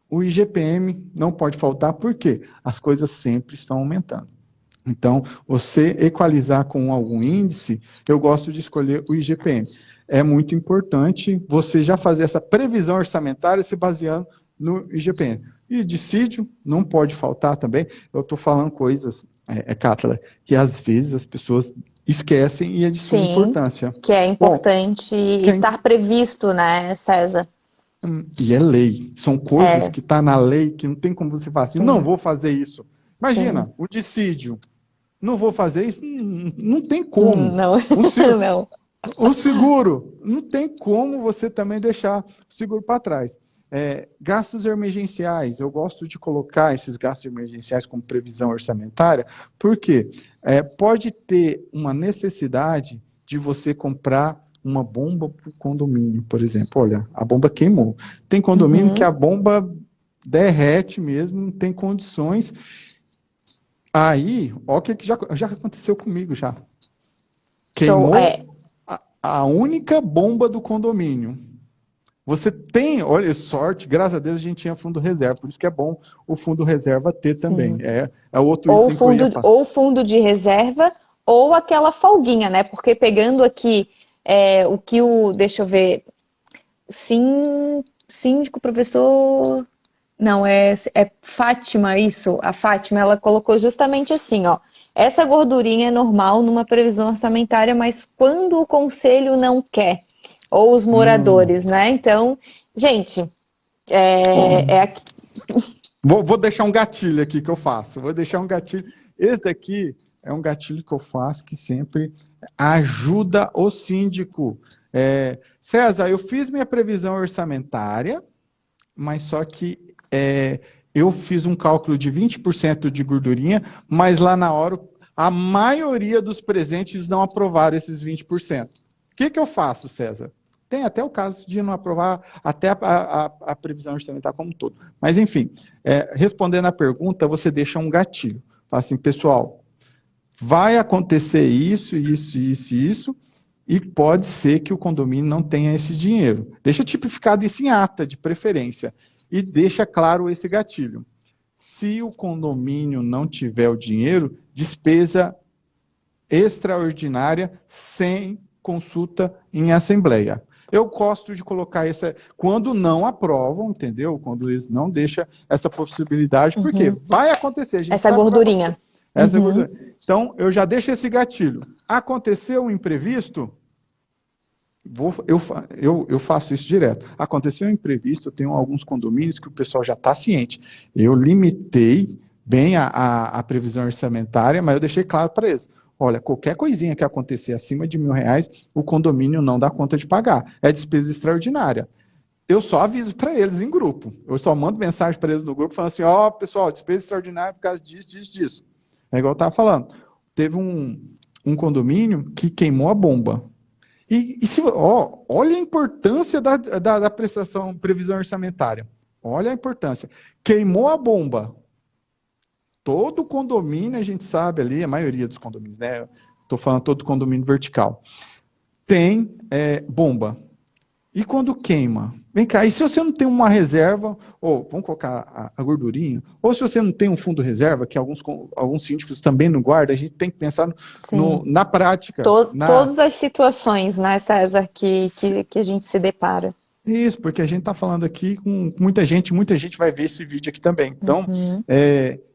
[SPEAKER 2] o IGPM não pode faltar, porque as coisas sempre estão aumentando. Então, você equalizar com algum índice, eu gosto de escolher o IGPM. É muito importante você já fazer essa previsão orçamentária se baseando no IGPM. E dissídio não pode faltar também. Eu estou falando coisas, Cátala, que às vezes as pessoas esquecem e é de suma importância.
[SPEAKER 1] Que é importante estar previsto, né, César?
[SPEAKER 2] E é lei. São coisas
[SPEAKER 1] É,
[SPEAKER 2] que tá na lei que não tem como você falar assim, não
[SPEAKER 1] sim,
[SPEAKER 2] vou fazer isso. Imagina,
[SPEAKER 1] sim.
[SPEAKER 2] o dissídio. Não vou fazer isso, não tem como.
[SPEAKER 1] Não,
[SPEAKER 2] O, se-
[SPEAKER 1] não.
[SPEAKER 2] o seguro, não tem como você também deixar o seguro para trás. Gastos emergenciais, eu gosto de colocar esses gastos emergenciais como previsão orçamentária, porque pode ter uma necessidade de você comprar uma bomba para o condomínio, por exemplo. Olha, a bomba queimou. Tem condomínio que
[SPEAKER 1] Uhum.
[SPEAKER 2] a bomba derrete mesmo, não tem condições. Aí, ó, o que já aconteceu comigo já.
[SPEAKER 1] Show. É.
[SPEAKER 2] Queimou a única bomba do condomínio. Você tem, olha, sorte, graças a Deus a gente tinha fundo reserva, por isso que é bom o fundo reserva ter também.
[SPEAKER 1] Sim.
[SPEAKER 2] É outro item que eu ia falar.
[SPEAKER 1] Ou fundo de reserva, ou aquela folguinha, né? Porque pegando aqui o que o. Deixa eu ver. Síndico, professor. Não, é Fátima, isso. A Fátima, ela colocou justamente assim, ó. Essa gordurinha é normal numa previsão orçamentária, mas quando o conselho não quer, ou os moradores, né? Então, gente,
[SPEAKER 2] Ó,
[SPEAKER 1] é aqui.
[SPEAKER 2] vou deixar um gatilho aqui que eu faço. Vou deixar um gatilho. Esse daqui é um gatilho que eu faço que sempre ajuda o síndico. César, eu fiz minha previsão orçamentária, mas só que eu fiz um cálculo de 20% de gordurinha, mas lá na hora a maioria dos presentes não aprovaram esses 20%. O que eu faço, César? Tem até o caso de não aprovar até a previsão orçamentária como um todo. Mas, enfim, respondendo à pergunta, você deixa um gatilho. Fala assim, pessoal, vai acontecer isso, isso, isso, isso, e pode ser que o condomínio não tenha esse dinheiro. Deixa tipificado isso em ata, de preferência, e deixa claro esse gatilho. Se o condomínio não tiver o dinheiro, despesa extraordinária sem consulta em assembleia. Eu gosto de colocar essa quando não aprovam, entendeu? Quando eles não deixam essa possibilidade, porque
[SPEAKER 1] Uhum.
[SPEAKER 2] vai acontecer, a gente
[SPEAKER 1] Essa
[SPEAKER 2] sabe que vai acontecer.
[SPEAKER 1] gordurinha.
[SPEAKER 2] Essa
[SPEAKER 1] Uhum.
[SPEAKER 2] gordura. Então, eu já deixo esse gatilho. Aconteceu um imprevisto, eu faço isso direto. Aconteceu um imprevisto, eu tenho alguns condomínios que o pessoal já está ciente. Eu limitei bem a previsão orçamentária, mas eu deixei claro para eles. Olha, qualquer coisinha que acontecer acima de R$ 1.000, o condomínio não dá conta de pagar. É despesa extraordinária. Eu só aviso para eles em grupo. Eu só mando mensagem para eles no grupo falando assim, pessoal, despesa extraordinária por causa disso, disso, disso. É igual eu estava falando. Teve um condomínio que queimou a bomba. Olha a importância da prestação, previsão orçamentária. Olha a importância. Queimou a bomba. Todo condomínio, a gente sabe ali, a maioria dos condomínios, né? Estou falando todo condomínio vertical. Tem bomba. E quando queima? Vem cá, e se você não tem uma reserva, ou vamos colocar a gordurinha, ou se você não tem um fundo reserva, que alguns síndicos também não guardam, a gente tem que pensar
[SPEAKER 1] Sim.
[SPEAKER 2] na prática.
[SPEAKER 1] Todas as situações, né, César, que a gente se depara.
[SPEAKER 2] Isso, porque a gente está falando aqui com muita gente vai ver esse vídeo aqui também. Então,
[SPEAKER 1] Uhum.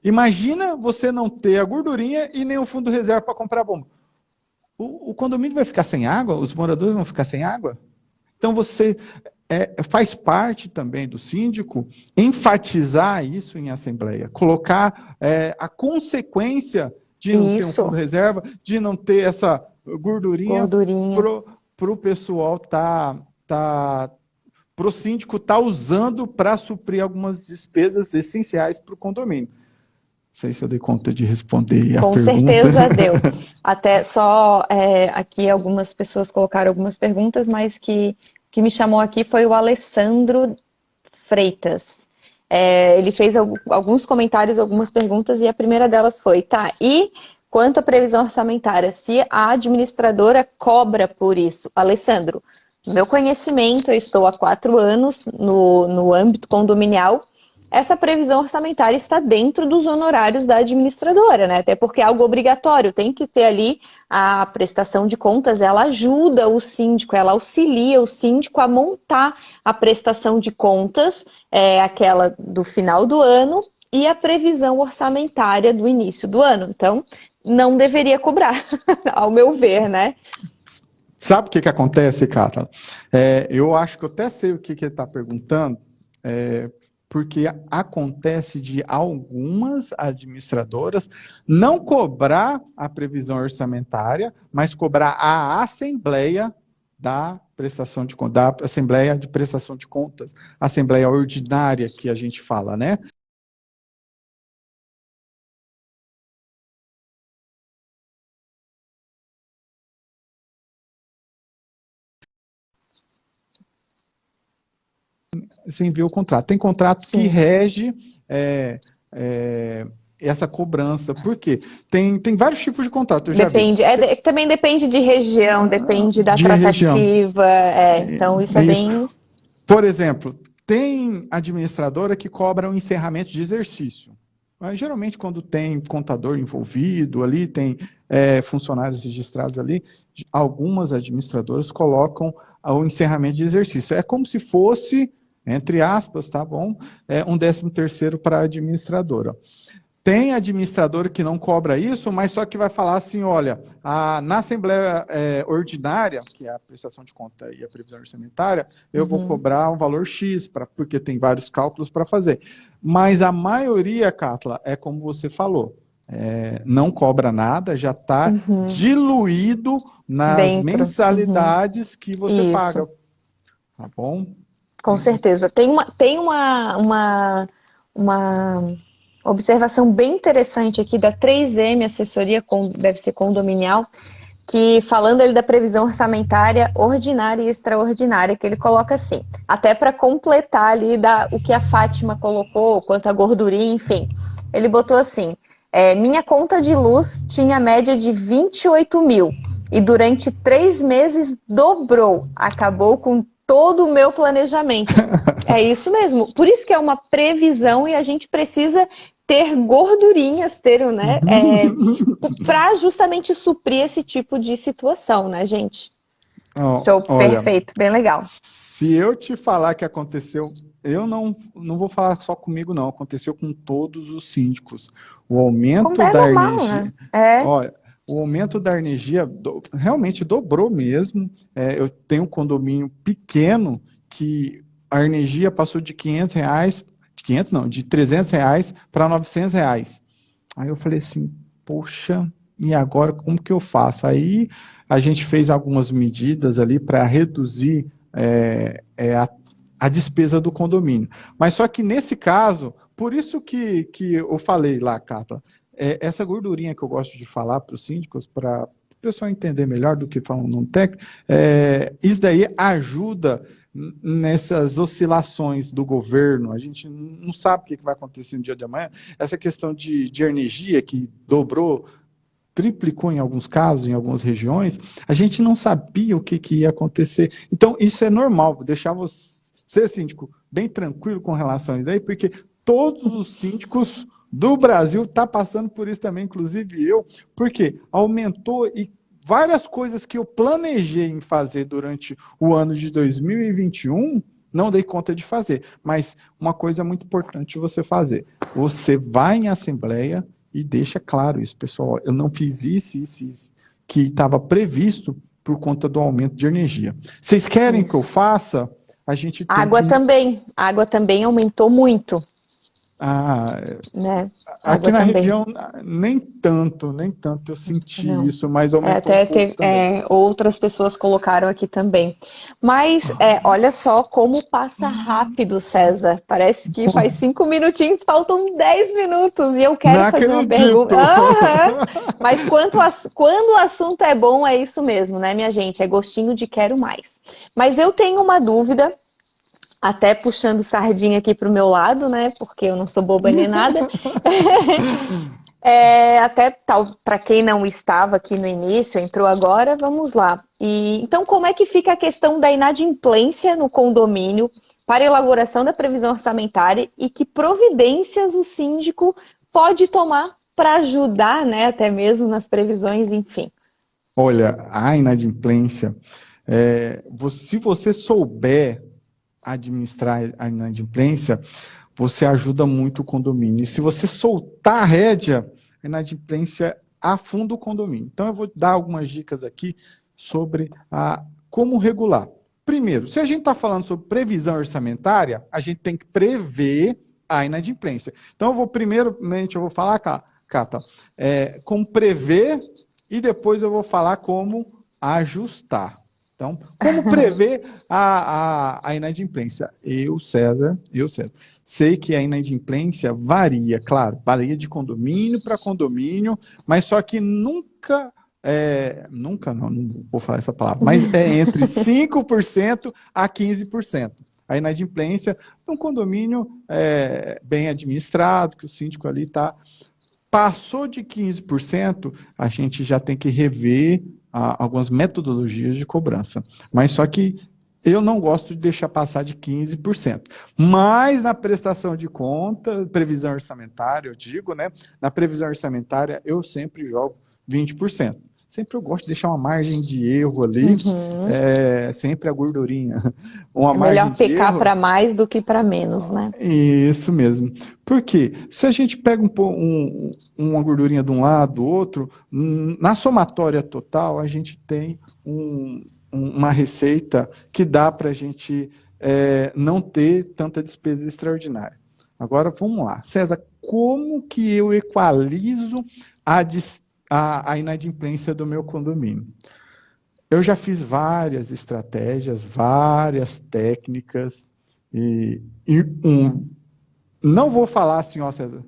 [SPEAKER 2] imagina você não ter a gordurinha e nem o fundo reserva para comprar bomba. O condomínio vai ficar sem água? Os moradores vão ficar sem água? Então, você faz parte também do síndico enfatizar isso em assembleia, colocar a consequência de não ter um
[SPEAKER 1] Isso,
[SPEAKER 2] fundo reserva, de não ter essa gordurinha
[SPEAKER 1] gordurinha.
[SPEAKER 2] para o pessoal para o síndico estar usando para suprir algumas despesas essenciais para o condomínio. Não sei se eu dei conta de responder a
[SPEAKER 1] Com
[SPEAKER 2] pergunta.
[SPEAKER 1] certeza deu. Até só aqui algumas pessoas colocaram algumas perguntas, mas que me chamou aqui foi o Alessandro Freitas. Ele fez alguns comentários, algumas perguntas, e a primeira delas foi, e quanto à previsão orçamentária, se a administradora cobra por isso? Alessandro, no meu conhecimento, eu estou há 4 anos no âmbito condominial, essa previsão orçamentária está dentro dos honorários da administradora, né? Até porque é algo obrigatório, tem que ter ali a prestação de contas, ela ajuda o síndico, ela auxilia o síndico a montar a prestação de contas, aquela do final do ano, e a previsão orçamentária do início do ano. Então, não deveria cobrar, ao meu ver, né?
[SPEAKER 2] Sabe o que acontece, Cátala? Eu acho que eu até sei o que ele está perguntando, porque acontece de algumas administradoras não cobrar a previsão orçamentária, mas cobrar a Assembleia da prestação de contas, da Assembleia de Prestação de Contas, Assembleia Ordinária que a gente fala, né? Você envia o contrato. Tem contrato que rege essa cobrança. Por quê? Tem vários tipos de contrato, eu já vi.
[SPEAKER 1] Depende, também depende de região, depende da
[SPEAKER 2] De região.
[SPEAKER 1] tratativa, então isso é bem...
[SPEAKER 2] Por exemplo, tem administradora que cobra o encerramento de exercício. Mas, geralmente, quando tem contador envolvido ali, tem funcionários registrados ali, algumas administradoras colocam o encerramento de exercício. É como se fosse, entre aspas, tá bom? Um 13º para a administradora. Tem administradora que não cobra isso, mas só que vai falar assim, olha, na Assembleia Ordinária, que é a prestação de conta e a previsão orçamentária, eu vou cobrar um valor X, porque tem vários cálculos para fazer. Mas a maioria, Cátala, é como você falou, não cobra nada, já está diluído nas mensalidades que você paga. Tá bom?
[SPEAKER 1] Com certeza. Tem uma observação bem interessante aqui da 3M Assessoria, deve ser condominial, que falando ele da previsão orçamentária ordinária e extraordinária, que ele coloca assim, até para completar ali o que a Fátima colocou, quanto a gordurinha, enfim. Ele botou assim, minha conta de luz tinha média de 28 mil e durante 3 meses dobrou, acabou com todo o meu planejamento. É isso mesmo. Por isso que é uma previsão e a gente precisa ter gordurinhas, né? Para justamente suprir esse tipo de situação, né, gente? Show, olha, perfeito, bem legal.
[SPEAKER 2] Se eu te falar que aconteceu, eu não vou falar só comigo, não. Aconteceu com todos os síndicos. O aumento da energia.
[SPEAKER 1] Né?
[SPEAKER 2] Olha, o aumento da energia realmente dobrou mesmo. Eu tenho um condomínio pequeno que a energia passou de R$500, de R$300 para R$900. Aí eu falei assim, poxa, e agora como que eu faço? Aí a gente fez algumas medidas ali para reduzir a despesa do condomínio. Mas só que nesse caso, por isso que eu falei lá, Cátala, essa gordurinha que eu gosto de falar para os síndicos, para o pessoal entender melhor do que falam no técnico, isso daí ajuda nessas oscilações do governo. A gente não sabe o que vai acontecer no dia de amanhã. Essa questão de energia que dobrou, triplicou em alguns casos, em algumas regiões, a gente não sabia o que ia acontecer. Então, isso é normal, vou deixar você, síndico, bem tranquilo com relação a isso aí, porque todos os síndicos do Brasil estão passando por isso também, inclusive eu, porque aumentou e várias coisas que eu planejei em fazer durante o ano de 2021, não dei conta de fazer. Mas uma coisa muito importante você fazer, você vai em assembleia e deixa claro isso, pessoal, eu não fiz isso que estava previsto por conta do aumento de energia. Vocês querem que eu faça? A gente tem
[SPEAKER 1] água também aumentou muito.
[SPEAKER 2] Né? Aqui na região, nem tanto eu senti isso, mas aumentou
[SPEAKER 1] até outras pessoas colocaram aqui também. Mas, olha só como passa rápido, César. Parece que faz 5 minutinhos, faltam 10 minutos, e eu quero fazer uma pergunta. Mas quando o assunto é bom, é isso mesmo, né, minha gente? É gostinho de quero mais. Mas eu tenho uma dúvida, até puxando sardinha aqui para o meu lado, né? Porque eu não sou boba nem nada. Até para quem não estava aqui no início, entrou agora, vamos lá. Então, como é que fica a questão da inadimplência no condomínio para elaboração da previsão orçamentária e que providências o síndico pode tomar para ajudar, né? Até mesmo nas previsões, enfim.
[SPEAKER 2] Olha, a inadimplência, se você souber administrar a inadimplência, você ajuda muito o condomínio. E se você soltar a rédea, a inadimplência afunda o condomínio. Então, eu vou dar algumas dicas aqui sobre como regular. Primeiro, se a gente está falando sobre previsão orçamentária, a gente tem que prever a inadimplência. Então, primeiramente, eu vou falar, Cata, como prever e depois eu vou falar como ajustar. Então, como prever a inadimplência? César, sei que a inadimplência varia, claro, varia de condomínio para condomínio, mas só que nunca não vou falar essa palavra, mas é entre 5% a 15%. A inadimplência é um condomínio bem administrado, que o síndico ali está. Passou de 15%, a gente já tem que rever algumas metodologias de cobrança. Mas só que eu não gosto de deixar passar de 15%. Mas na prestação de conta, previsão orçamentária, eu digo, né? Na previsão orçamentária, eu sempre jogo 20%. Sempre eu gosto de deixar uma margem de erro ali, sempre a gordurinha.
[SPEAKER 1] É melhor pecar para mais do que para menos, né?
[SPEAKER 2] Isso mesmo. Por quê? Se a gente pega uma gordurinha de um lado, do outro, na somatória total, a gente tem uma receita que dá para a gente não ter tanta despesa extraordinária. Agora, vamos lá. César, como que eu equalizo a inadimplência do meu condomínio? Eu já fiz várias estratégias, várias técnicas, não vou falar assim, ó, César,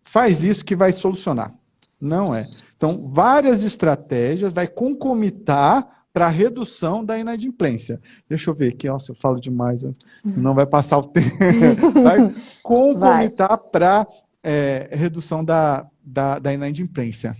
[SPEAKER 2] faz isso que vai solucionar. Não é. Então, várias estratégias vai concomitar para a redução da inadimplência. Deixa eu ver aqui, ó, se eu falo demais, não vai passar o tempo. Vai concomitar para redução da inadimplência.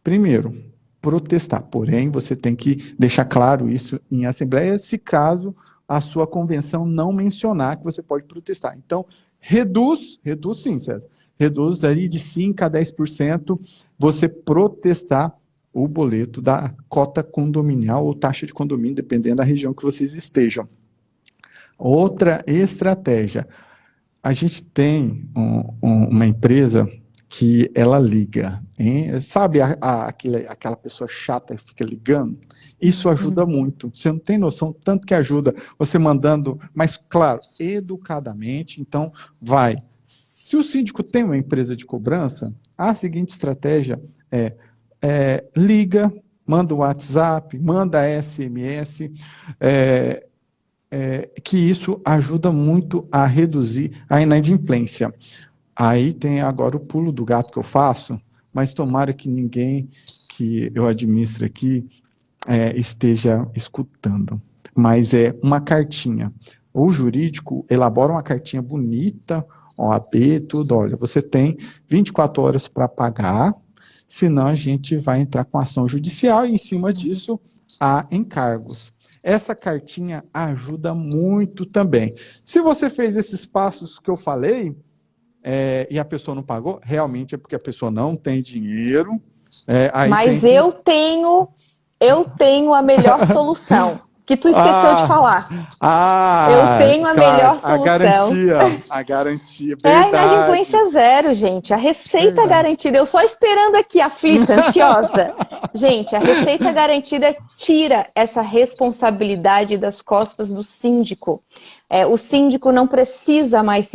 [SPEAKER 2] Primeiro, protestar. Porém, você tem que deixar claro isso em assembleia, se caso a sua convenção não mencionar que você pode protestar. Então, reduz sim, César. Reduz ali de 5% a 10% você protestar o boleto da cota condominial ou taxa de condomínio, dependendo da região que vocês estejam. Outra estratégia. A gente tem uma empresa que ela liga, hein? Sabe aquela pessoa chata que fica ligando? Isso ajuda muito. Você não tem noção tanto que ajuda você mandando, mas claro, educadamente. Então, se o síndico tem uma empresa de cobrança, a seguinte estratégia liga, manda o WhatsApp, manda SMS, que isso ajuda muito a reduzir a inadimplência. Aí tem agora o pulo do gato que eu faço, mas tomara que ninguém que eu administro aqui esteja escutando. Mas é uma cartinha. O jurídico elabora uma cartinha bonita, OAB, tudo. Olha, você tem 24 horas para pagar, senão a gente vai entrar com ação judicial e, em cima disso, há encargos. Essa cartinha ajuda muito também. Se você fez esses passos que eu falei, e a pessoa não pagou, realmente é porque a pessoa não tem dinheiro.
[SPEAKER 1] Mas eu tenho a melhor solução, que tu esqueceu de falar. Eu tenho a melhor solução.
[SPEAKER 2] A garantia.
[SPEAKER 1] É a inadimplência zero, gente. A receita garantida. Eu só esperando aqui, aflita, ansiosa. Gente, a receita garantida tira essa responsabilidade das costas do síndico. O síndico não precisa mais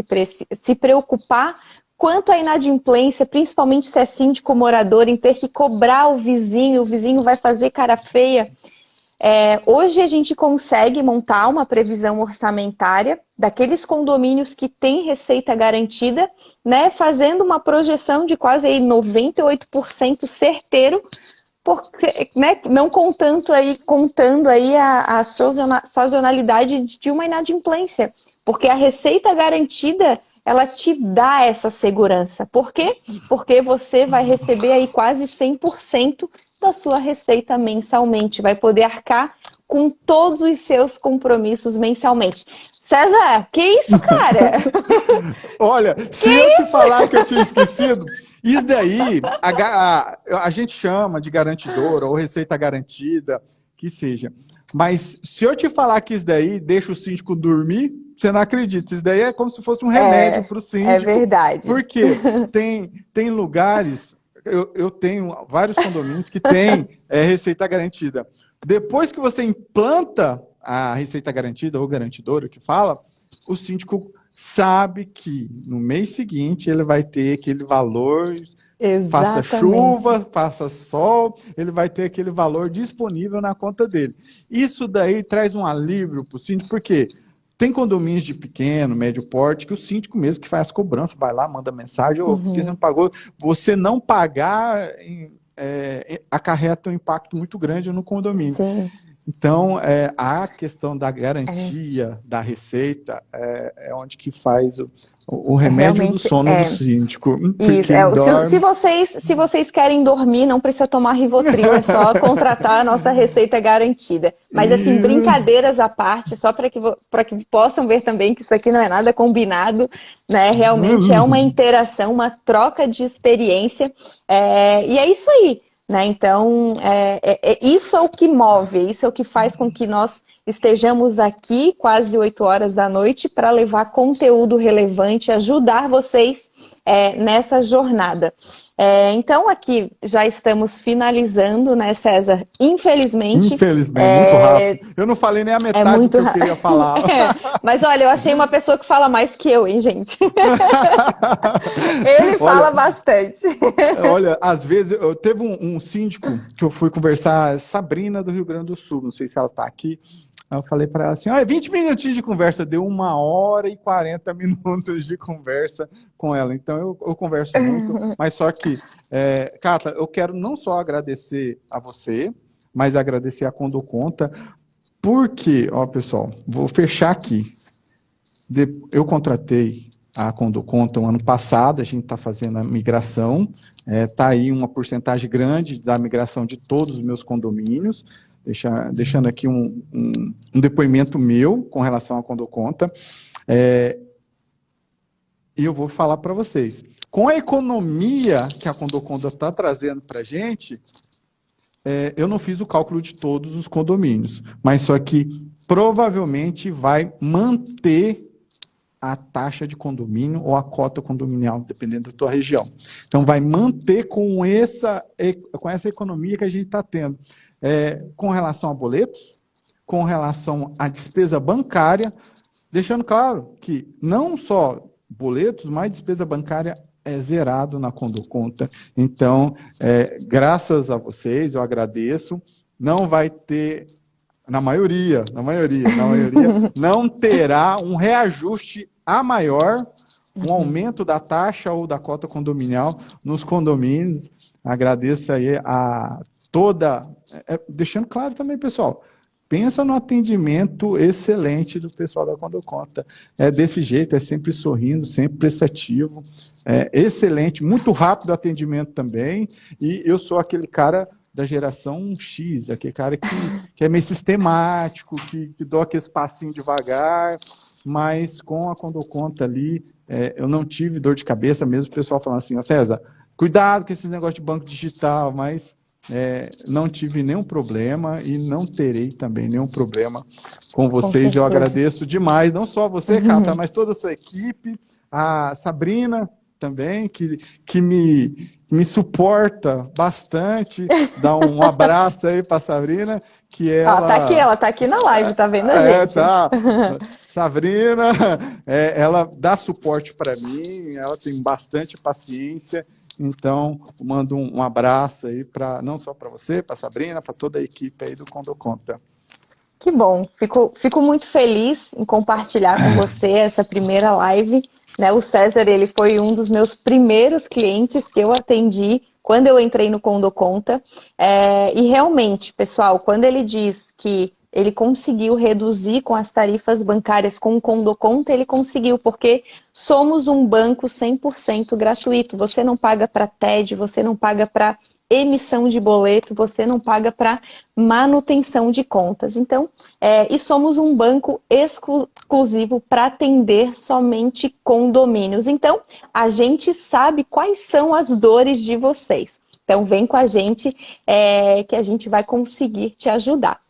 [SPEAKER 1] se preocupar quanto à inadimplência, principalmente se é síndico morador, em ter que cobrar o vizinho vai fazer cara feia. Hoje a gente consegue montar uma previsão orçamentária daqueles condomínios que têm receita garantida, né, fazendo uma projeção de quase aí 98% certeiro, porque, né, não contando aí a sazonalidade de uma inadimplência. Porque a receita garantida, ela te dá essa segurança. Por quê? Porque você vai receber aí quase 100% da sua receita mensalmente. Vai poder arcar com todos os seus compromissos mensalmente. César, que isso, cara?
[SPEAKER 2] Olha, se eu te falar que eu tinha esquecido, isso daí a gente chama de garantidora ou receita garantida, que seja. Mas se eu te falar que isso daí deixa o síndico dormir, você não acredita. Isso daí é como se fosse um remédio para o síndico.
[SPEAKER 1] É verdade.
[SPEAKER 2] Porque tem lugares, eu tenho vários condomínios que têm receita garantida. Depois que você implanta a receita garantida ou garantidora que fala, o síndico sabe que no mês seguinte ele vai ter aquele valor, faça chuva, faça sol, ele vai ter aquele valor disponível na conta dele. Isso daí traz um alívio para o síndico, porque tem condomínios de pequeno, médio porte, que o síndico mesmo que faz as cobranças, vai lá, manda mensagem, por que você não pagou? Você não pagar acarreta um impacto muito grande no condomínio.
[SPEAKER 1] Sim.
[SPEAKER 2] Então, a questão da garantia da receita é onde que faz o remédio do sono do síndico.
[SPEAKER 1] Isso, se vocês querem dormir, não precisa tomar Rivotril, é só contratar a nossa receita garantida. Mas assim, brincadeiras à parte, só para que possam ver também que isso aqui não é nada combinado, né? Realmente é uma interação, uma troca de experiência, e é isso aí. Né? Então, isso é o que move, isso é o que faz com que nós estejamos aqui quase 8 horas da noite para levar conteúdo relevante, ajudar vocês nessa jornada. Então, aqui já estamos finalizando, né, César? Infelizmente.
[SPEAKER 2] Muito rápido. Eu não falei nem a metade do que eu queria falar.
[SPEAKER 1] Mas olha, eu achei uma pessoa que fala mais que eu, hein, gente? Ele fala bastante.
[SPEAKER 2] Olha, às vezes, teve um síndico que eu fui conversar, Sabrina do Rio Grande do Sul, não sei se ela está aqui. Aí eu falei para ela assim, 20 minutinhos de conversa, deu 1h e 40 minutos de conversa com ela. Então eu converso muito, mas só que, Cata, eu quero não só agradecer a você, mas agradecer a Condoconta, porque, pessoal, vou fechar aqui. Eu contratei a Condoconta o ano passado, a gente está fazendo a migração, está aí uma porcentagem grande da migração de todos os meus condomínios, deixando aqui um depoimento meu com relação à Condoconta. E eu vou falar para vocês. Com a economia que a Condoconta está trazendo para a gente, eu não fiz o cálculo de todos os condomínios, mas só que provavelmente vai manter a taxa de condomínio ou a cota condominial, dependendo da tua região. Então, vai manter com essa economia que a gente está tendo. Com relação a boletos, com relação à despesa bancária, deixando claro que não só boletos, mas despesa bancária é zerado na Condoconta. Então, graças a vocês, eu agradeço. Não vai ter, na maioria, não terá um reajuste a maior, um aumento da taxa ou da cota condominial nos condomínios. Agradeço aí a toda... deixando claro também, pessoal, pensa no atendimento excelente do pessoal da Condoconta. É desse jeito, é sempre sorrindo, sempre prestativo, excelente, muito rápido o atendimento também, e eu sou aquele cara da geração X, aquele cara que é meio sistemático, que dou aquele passinho devagar, mas com a Condoconta ali, eu não tive dor de cabeça, mesmo o pessoal falando assim, César, cuidado com esse negócio de banco digital, mas não tive nenhum problema e não terei também nenhum problema com vocês. Eu agradeço demais, não só você, Cata, mas toda a sua equipe, a Sabrina também, que me suporta bastante. Dá um abraço aí para a Sabrina, que
[SPEAKER 1] ela tá aqui na live, tá vendo a gente?
[SPEAKER 2] Tá. Sabrina, ela dá suporte para mim, ela tem bastante paciência. Então, eu mando um abraço aí não só para você, para a Sabrina, para toda a equipe aí do Condoconta.
[SPEAKER 1] Que bom, fico muito feliz em compartilhar com você essa primeira live. Né? O César, ele foi um dos meus primeiros clientes que eu atendi quando eu entrei no Condoconta. E realmente, pessoal, quando ele diz que ele conseguiu reduzir com as tarifas bancárias com o Condoconta, ele conseguiu, porque somos um banco 100% gratuito. Você não paga para TED, você não paga para emissão de boleto, você não paga para manutenção de contas. Então, e somos um banco exclusivo para atender somente condomínios. Então, a gente sabe quais são as dores de vocês. Então, vem com a gente que a gente vai conseguir te ajudar.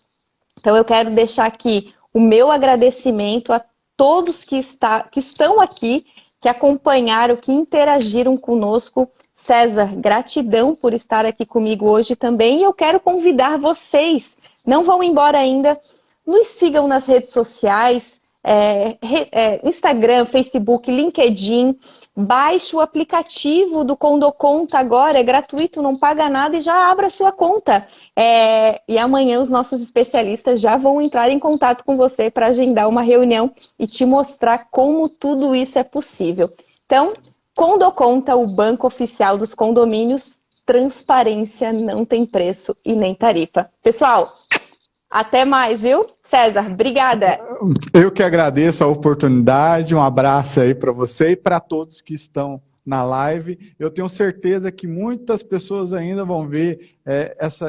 [SPEAKER 1] Então, eu quero deixar aqui o meu agradecimento a todos que estão aqui, que acompanharam, que interagiram conosco. César, gratidão por estar aqui comigo hoje também. E eu quero convidar vocês, não vão embora ainda, nos sigam nas redes sociais, Instagram, Facebook, LinkedIn. Baixe o aplicativo do Condoconta agora, é gratuito, não paga nada e já abra a sua conta. E amanhã os nossos especialistas já vão entrar em contato com você para agendar uma reunião e te mostrar como tudo isso é possível. Então, Condoconta, o banco oficial dos condomínios, transparência não tem preço e nem tarifa. Pessoal, até mais, viu? César, obrigada.
[SPEAKER 2] Eu que agradeço a oportunidade, um abraço aí para você e para todos que estão na live. Eu tenho certeza que muitas pessoas ainda vão ver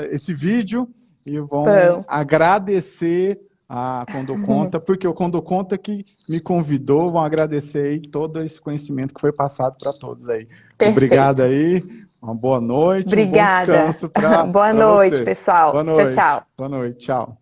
[SPEAKER 2] esse vídeo e vão agradecer a Condoconta, porque o Condoconta que me convidou, vão agradecer aí todo esse conhecimento que foi passado para todos aí.
[SPEAKER 1] Perfeito.
[SPEAKER 2] Obrigado aí, uma boa noite,
[SPEAKER 1] obrigada.
[SPEAKER 2] Um bom descanso para
[SPEAKER 1] Boa noite,
[SPEAKER 2] você.
[SPEAKER 1] pessoal.
[SPEAKER 2] Boa noite.
[SPEAKER 1] Tchau, tchau.
[SPEAKER 2] Boa noite, tchau.